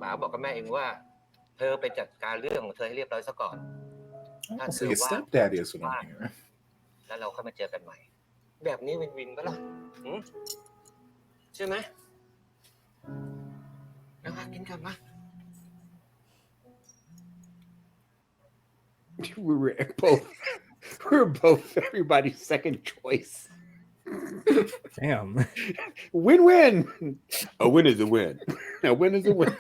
ป๋าบอกกับแม่เองว่าเธอไปจัดการเรื่องของเธอให้เรียบร้อยซะก่อน So your stepdaddy is what I'm hearing. แล้วเราค่อยมาเจอกันใหม่แบบนี้วินๆปะล่ะใช่ไหมนะคะกินกันมา we were both everybody's second choice. Damn. Win-win. A win is a win. A win is a win.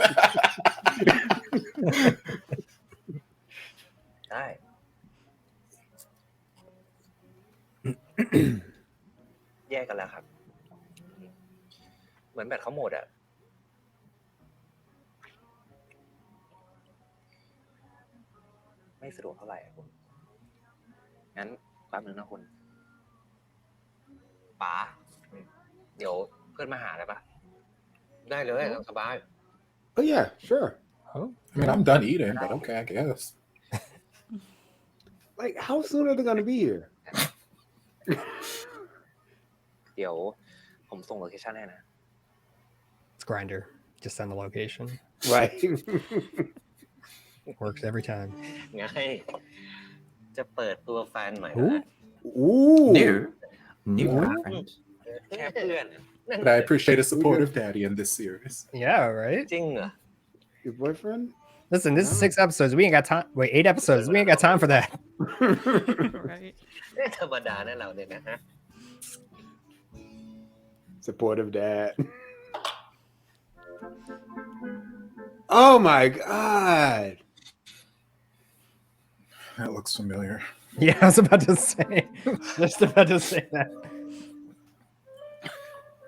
ได้ แยกกันแล้วครับ เหมือนแบตเขาหมดอ่ะ ไม่สะดวกเท่าไหร่อะคุณ งั้นแป๊บนึงนะคุณป๋าเดี๋ยวเพื่อนมาหาได้ปะได้เลยสบาย Oh yeah, sure. Oh, I mean, I'm done eating, but okay, I guess. Like, how soon are they gonna be here? เดี๋ยวผมส่งโลเคชั่นให้นะ It's Grinder. Just send the location. Right. Works every time. ไงจะเปิดตัวแฟนใหม่ Ooh. New girlfriend. แค่เพื่อน But I appreciate a supportive daddy in this series. Yeah, right? จริงเหรอ Your boyfriend? Listen, this is 6 episodes. We ain't got time. Wait, 8 episodes. We ain't got time for that. Right. ธรรมดานะเราเนี่ยนะฮะ Supportive dad. Oh my god. That looks familiar. Yeah, I was about to say. Just about to say that.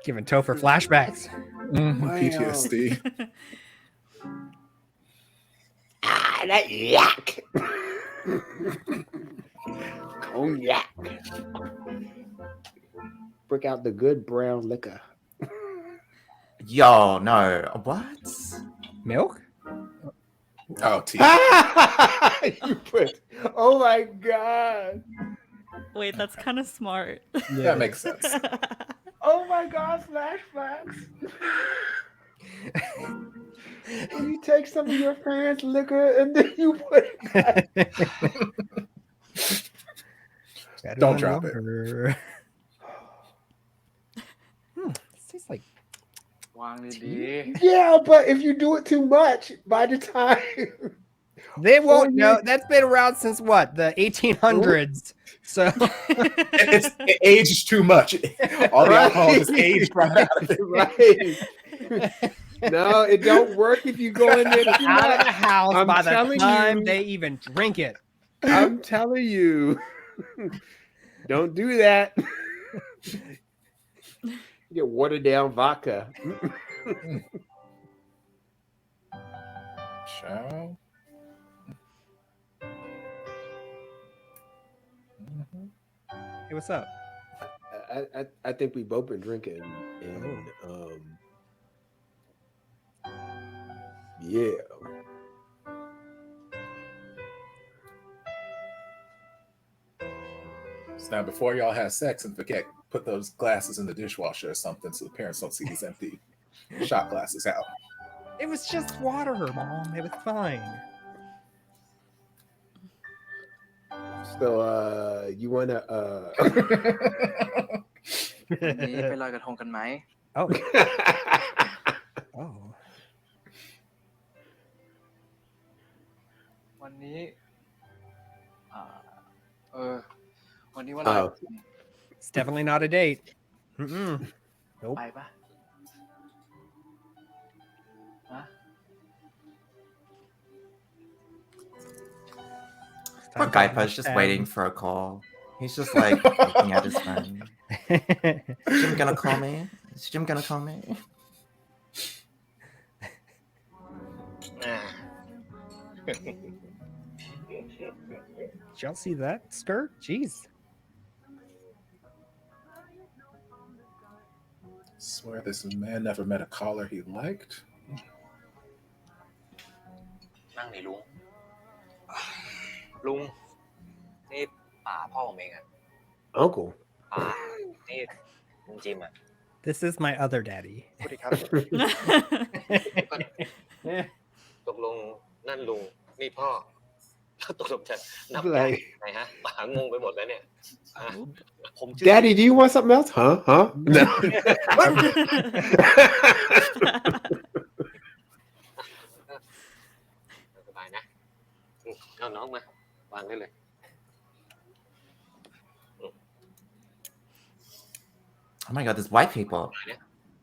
Giving Topher flashbacks. PTSD. That yak. Cognac. Break out the good brown liquor. Yo, no. What? Milk? Oh, tea. You put, oh my god. Wait, that's kind of smart. Yeah, that makes sense. Oh my god, flashbacks. You take some of your parents' liquor and then you put it. Don't drop it. This tastes like วางดี Yeah, but if you do it too much, by the time they won't know. That's been around since what? The 1800s. So It aged too much. All the alcohol is aged right out of it. Right. No, it don't work if you go in there too out of much. the house I'm by the telling time you. they even drink it. I'm telling you. Don't do that. Get watered down vodka. Ciao. Hey, what's up? I think we both been drinking, and yeah. So now, before y'all have sex and forget, put those glasses in the dishwasher or something so the parents don't see these empty shot glasses out. It was just water, Mom. It was fine. So you wanna ๆวันนี้ไปลอยกระทงกันไหม Oh. Oh. วันนี้วันนี้วันอะไร It's definitely not a date. Mm-mm. Nope. ไปปะฮะ Poor Gaipa's just waiting for a call. He's just like looking at his phone. Is Jim gonna call me? Is Jim gonna call me? Did y'all see that skirt? Jeez. Swear this man never met a caller he liked. นั่งดิลุง ลุง นี่ป๋าพ่อผมเองอะ uncle. ป๋า นี่ลุงจิมอะ This is my other daddy. สวัสดีครับ ตกลงนั่นลุงนี่พ่อแล้วตกลงจะนับ Like, ไงฮะป๋างงไปหมดแล้วเนี่ยอ่ะผมชื่อ Daddy, do you want something else? Huh? No. สบายนะเอาน้องมาวางได้เลย Oh Oh my god, there's white people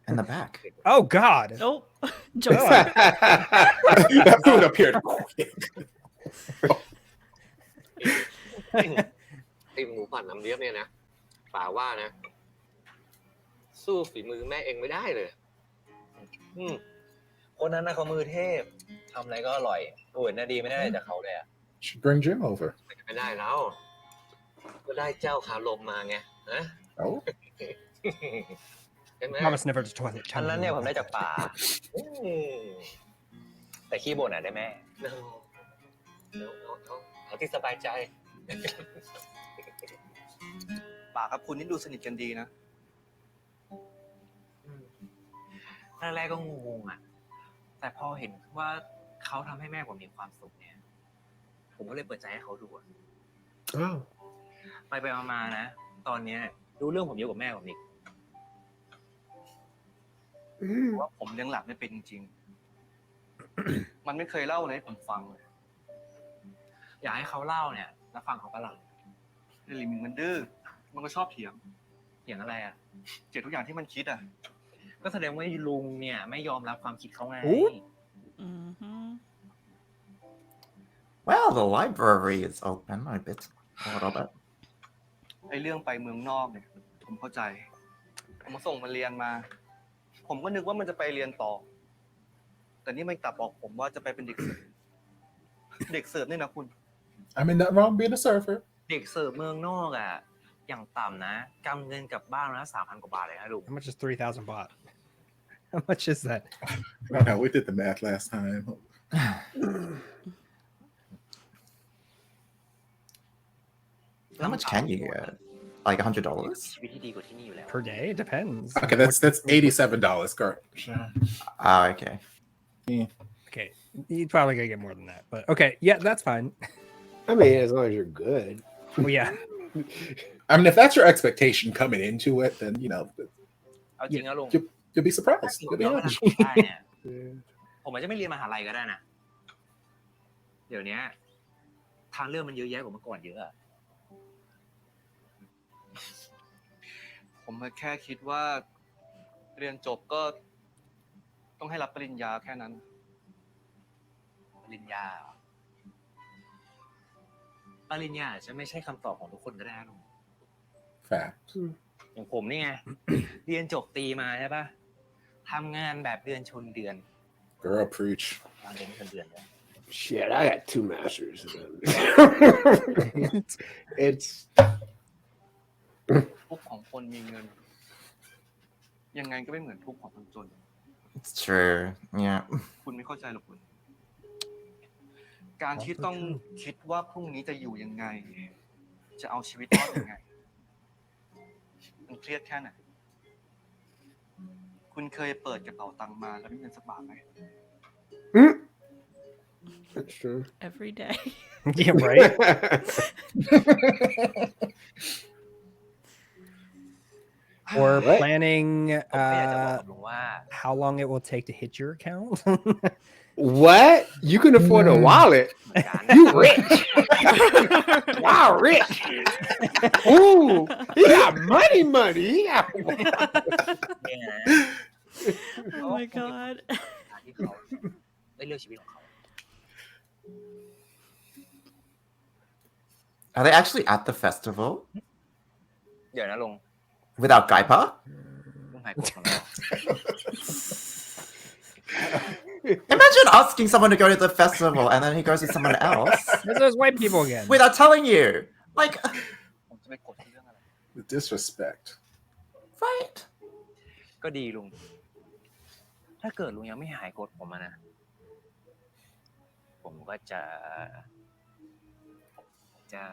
in the back. Oh God. Nope. That food appeared quick. ไอ้หมูปั่นน้ำเลี้ยบเนี่ยนะป่าว่านะ สู้ฝีมือแม่เองไม่ได้เลย คนนั้นน่ะเขามือเทพทำอะไรก็อร่อยอื่นน่ะดีไม่ได้จากเขาเลยอ่ะ Should bring Jim over. ไม่ได้แล้วก็ได้เจ้าคารมมาไงนะ Oh. ใช่ไหม Promise never to toilet. อันนั้นเนี่ยผมได้จากป่า แต่ขี้บ่นอ่ะได้แม่ เอาที่สบายใจ ป่ากับคุณนี่ดูสนิทกันดีนะ แรกๆก็งงๆอ่ะ แต่พอเห็นว่าเขาทำให้แม่ผมมีความสุขเนี่ย ผมก็เลยเปิดใจให้เขาดูอะ Oh. ไปมาๆนะ ตอนเนี้ยรู้เรื่องผมเยอะกว่าแม่ผมอีก ว่าผมเลี้ยงหลานไม่เป็นจริงๆ มันไม่เคยเล่าอะไรให้ผมฟังเลย อยากให้เขาเล่าเนี่ย แล้วฟังเขาปะล่ะ ไอ้ลิมิงมันดื้อ มันก็ชอบเถียง เถียงอะไรอ่ะ เถียงทุกอย่างที่มันคิดอ่ะ ก็แสดงว่าลุงเนี่ยไม่ยอมรับความคิดเขาไง Well, the library is open a bit. A little bit. ไอ้เรื่องไปเมืองนอกเนี่ย ผมเข้าใจ ผมมาส่งมันเรียนมา ผมก็นึกว่ามันจะไปเรียนต่อ แต่นี่มันกลับบอกผมว่าจะไปเป็นเด็กเสิร์ฟ เด็กเสิร์ฟนี่นะคุณ I mean, nothing wrong being a surfer. เด็กเสิร์ฟเมืองนอกอ่ะ อย่างต่ำนะกำเงินกลับบ้านละ3,000 กว่าบาทเลยนะลุง How much is 3,000 baht? How much is that? I know, we did the math last time. How much can you get? Like $100? ชีวิตที่ดีกว่าที่นี่อยู่แล้ว Per day? Depends. Okay, that's $87, Kurt. Oh, okay. Okay. You're probably gonna get more than that, but okay. Yeah, that's fine. I mean, as long as you're good. Well, yeah. I mean, if that's your expectation coming into it, then, you know, เอาจริงนะลุง you'll be surprised. You'll be เรา happy. ทำได้เนี่ย ผมอาจจะไม่เรียนมหาลัยก็ได้นะ เดี๋ยวนี้ทางเลือกมันเยอะแยะกว่าเมื่อก่อนเยอะอะ ผมแค่คิดว่า เรียนจบก็ ต้องให้รับปริญญาแค่นั้น ปริญญาเหรอปริญญาอาจจะไม่ใช่คำตอบของทุกคนก็ได้นะลุง Fact. อย่างผมนี่ไง เรียนจบตรีมาใช่ปะทำงานแบบเดือนชนเดือน Girl, preach. ตอนเรียนชนเดือนเลย Shit, I got 2 masters. It's ทุกข์ของคนมีเงิน ยังไงก็ไม่เหมือนทุกข์ของคนจน It's true. Yeah. คุณไม่เข้าใจหรอกคุณ การที่ต้องคิดว่าพรุ่งนี้จะอยู่ยังไง จะเอาชีวิตรอดยังไง มันเครียดแค่ไหน คุณเคยเปิดกระเป๋าตังค์มาแล้วไม่มีเงินสักบาทไหม That's true. Every day. Yeah, right. Or What? planning ผมก็อยากจะบอกกับลุงว่า how long it will take to hit your account. What? You can afford a wallet? You rich? Wow, rich. Ooh, he got money. He got เนี่ยนะ Oh my god. ที่เขาได้เลือกชีวิตของเขา Are they actually at the festival เดี๋ยวนะลุง without Gaipa? ลุงหายกดของเรา Imagine asking someone to go to the festival and then he goes with someone else There's those white people again. without telling you. Like, ผมจะไปกดที่เรื่องอะไร the disrespect. right? ก็ดีลุง ถ้าเกิดลุงยังไม่หายกดผมอะนะ ผมก็จะ จะ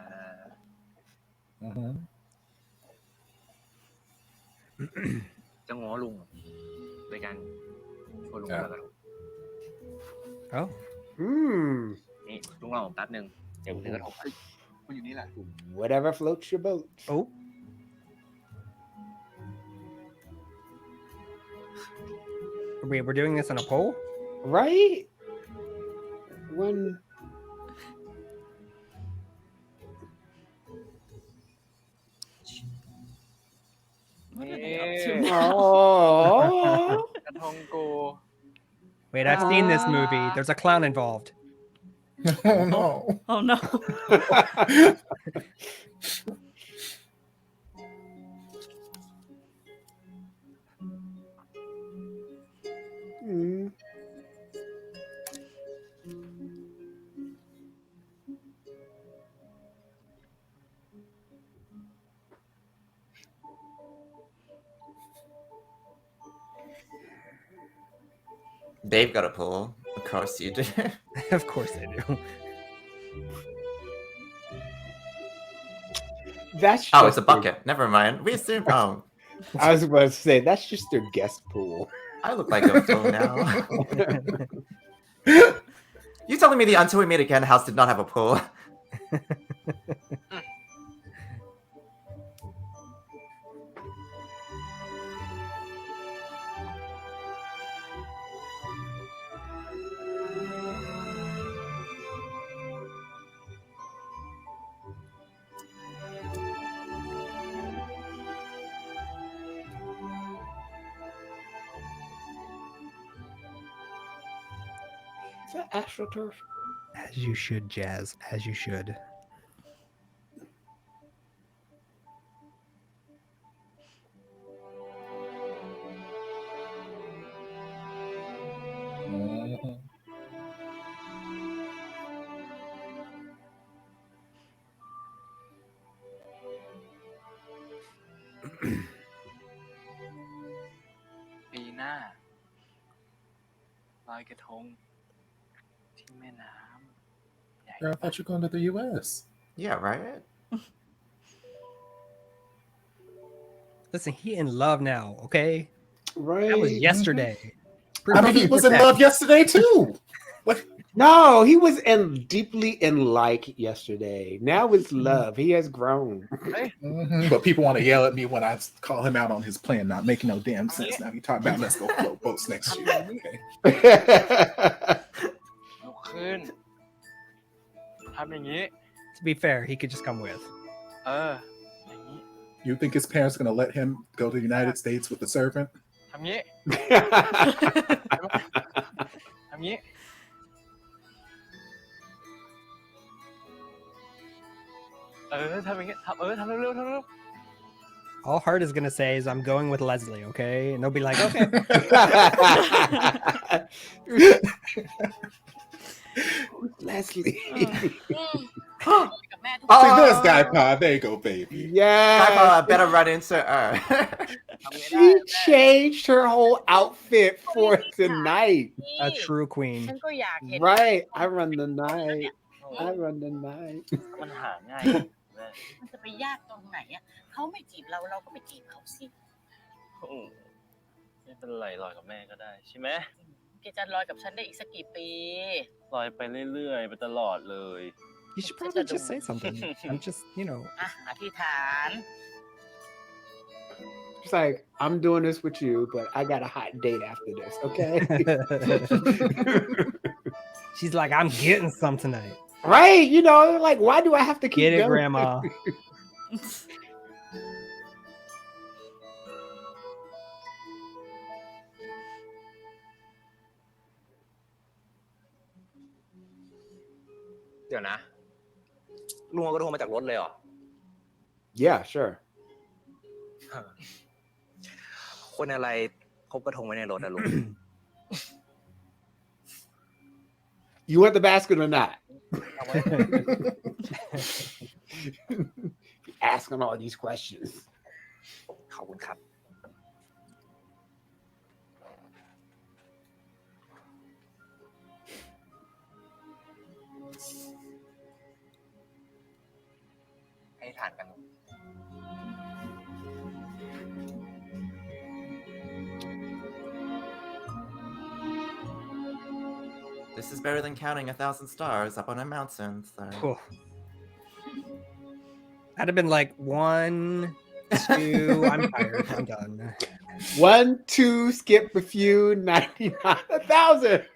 ง้อลุงโดยการชวนลุงเลิกกับลุง Oh. นี่ลุงรอผมแป๊บนึง เดี๋ยวผมซื้อกระทงไป คุณอยู่นี่แหละ Whatever floats your boat. Oh. We're doing this on a poll? Right? When What are นี่ they up to now? Oh. กระทงกู Wait, I've seen this movie. There's a clown involved. Oh no. Oh no. Mm. They've got a pool. Of course you do. Of course they do. That's Oh, just it's a bucket. Never mind. We assume. Oh, I was about to say that's just their guest pool. I look like a fool now. You telling me the Until We Meet Again house did not have a pool? Is that AstroTurf? As you should, Jazz. As you should. Mhm. ปีหน้าลอยกระทงที่แม่น้ำใหญ่ Girl, I thought you were going to the U.S. Yeah, right? Listen, he in love now, okay? Right. That was yesterday. I mean, he was in love yesterday too. No, he was deeply in like yesterday. Now it's love. He has grown. Mhm, but people want to yell at me when I call him out on his plan not making no damn sense. Now he talking about let's go float boats next year. Okay. ลุกขึ้นทำอย่างนี้ To be fair, he could just come with. อย่างนี้ You think his parents gonna let him go to the United States with the servant? ทำนี้ทำนี้ทำอย่างนี้ทำทำเร็วๆทำเร็ว All Hart is gonna say is I'm going with Leslie, okay? And they'll be like, okay. Leslie. กับแม่ทุก See, there's Guy Pod. There you go, baby. Yeah. Papa, better run into her. She changed her whole outfit for tonight. A true queen. ฉันก็อยากเห็น Right. I run the night. I run the night. มันหาง่ายแม่ มันจะไปยากตรงไหนอ่ะเขาไม่จีบเราเราก็ไปจีบเขาสิ ไม่เป็นไรลอยกับแม่ก็ได้ใช่ไหม แกจะลอยกับฉันได้อีกสักกี่ปี ลอยไปเรื่อยๆไปตลอดเลย You should probably just say something. I'm just, you know. อ่ะอธิษฐาน It's like, I'm doing this with you, but I got a hot date after this, okay? She's like, I'm getting some tonight. Right? You know, like, why do I have to keep Get it, going? Grandma. เดี๋ยวนะลุงเอากระทงมาจากรถเลยเหรอ Yeah, sure. คนอะไรพบกระทงไว้ในรถอะลุง You want the basket or not? Asking all these questions. ขอบคุณครับ ให้ทานกัน This is better than counting 1,000 stars up on a mountain. So. Cool. I'd have been like 1, 2. I'm tired. I'm done. 1, 2, skip a few, 99, 1,000.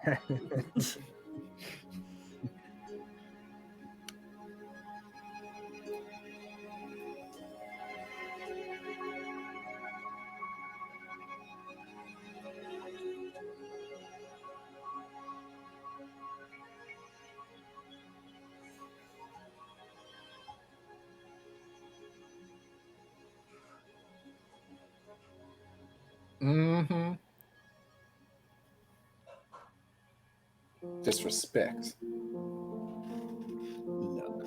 Mm-hmm. Disrespect. Look.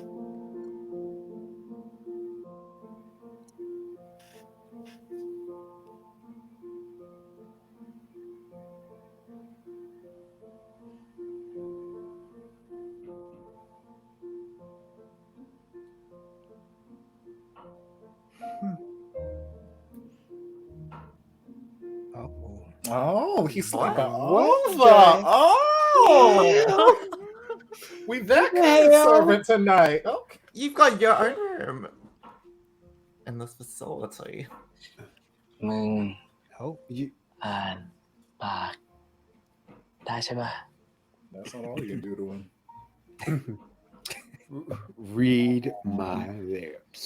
Oh, he's like over. Oh, we that kind of servant tonight. Okay, you've got your own room in this facility. มึง Oh, you อ่านปากได้ใช่ป่ะ That's not all you can do to him. Read my lips.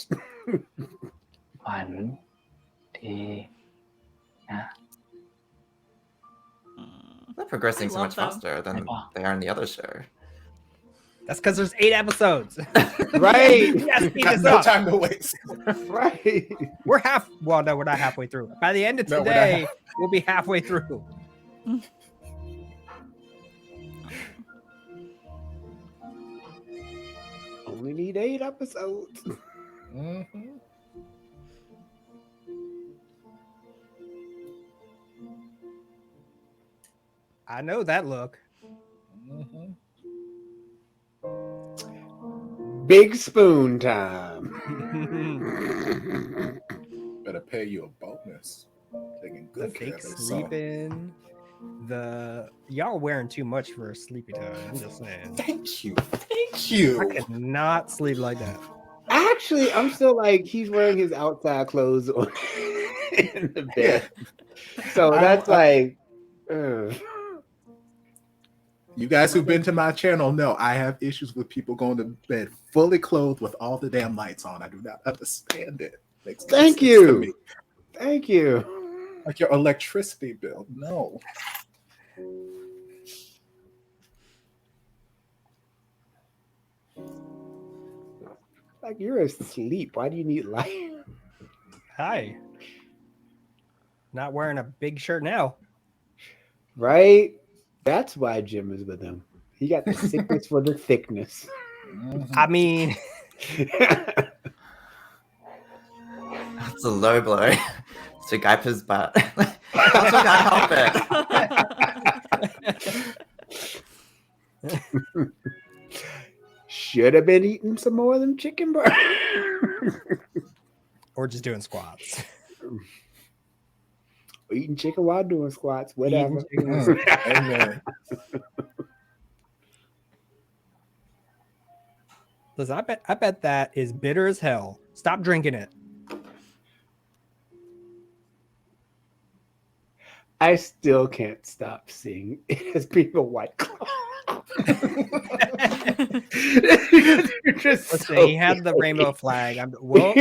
ฝันดีนะ They're progressing I so love much them. faster than they are in the other show. that's because there's 8 episodes. Right. Yes, speed this No up. time to waste. Right. We're well, no, we're not halfway through. By the end of No, we're not today, we'll be halfway through. Only need 8 episodes. Mm-hmm. I know that look. Mm-hmm. Big spoon time. Better pay you a bonus. Taking The good care fake of yourself. sleeping. Y'all wearing too much for a sleepy time. I'm just saying. Thank you. Thank you. I could not sleep like that. Actually, I'm still like he's wearing his outside clothes on in the bed. So that's like You guys who've been to my channel know I have issues with people going to bed fully clothed with all the damn lights on. I do not understand it. Makes no Thank sense to you. me. Thank you. Like your electricity bill. No. Like you're asleep. Why do you need light? Hi. Not wearing a big shirt now. Right? That's why Jim is with him. He got the sickness for the thickness. I mean, That's a low blow to Guyper's butt. How could I help it? Should have been eating some more of them chicken burgers. or just doing squats. Eating chicken while doing squats, whatever. Amen. Listen, I bet that is bitter as hell. Stop drinking it. I still can't stop seeing it as being a white claw. Listen, he had the rainbow flag. Well,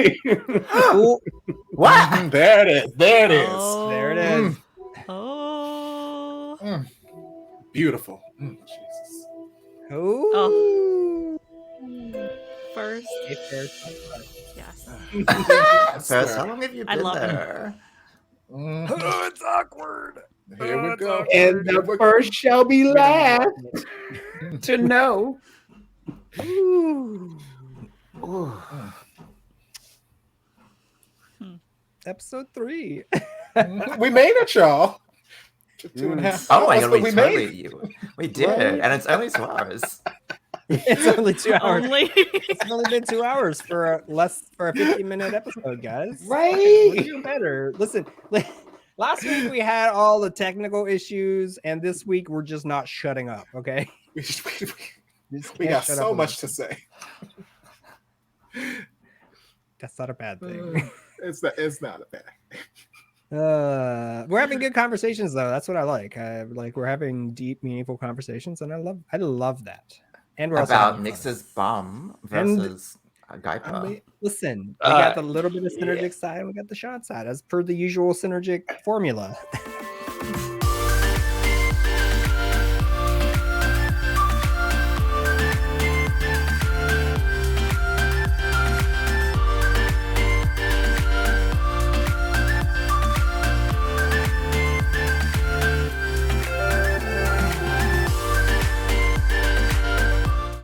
what? Mm-hmm. There it is. There it is. Oh. There it is. Oh. Beautiful. Jesus. Oh. First. Yes. Yes. First, how long have you I been love him. there? Oh, it's awkward. Here we go. And the first shall be last to know. Episode 3. We made it, y'all. 2.5 Oh my hours, god, but we made totally it. we did, Right. and it's only 2 hours. It's only 2 hours. Only. It's only been 2 hours for a 15-minute episode, guys. Right? We do better. Listen, last week we had all the technical issues, and this week we're just not shutting up. Okay. We got so much to say. That's not a bad thing. It's not a bad thing. We're having good conversations though. That's what I like. We're having deep, meaningful conversations, and I love that. And we're also About having fun. Nix's bum versus Guyper. I mean, listen, we got the little bit of Synergic side, and we got the shot side, as per the usual Synergic formula.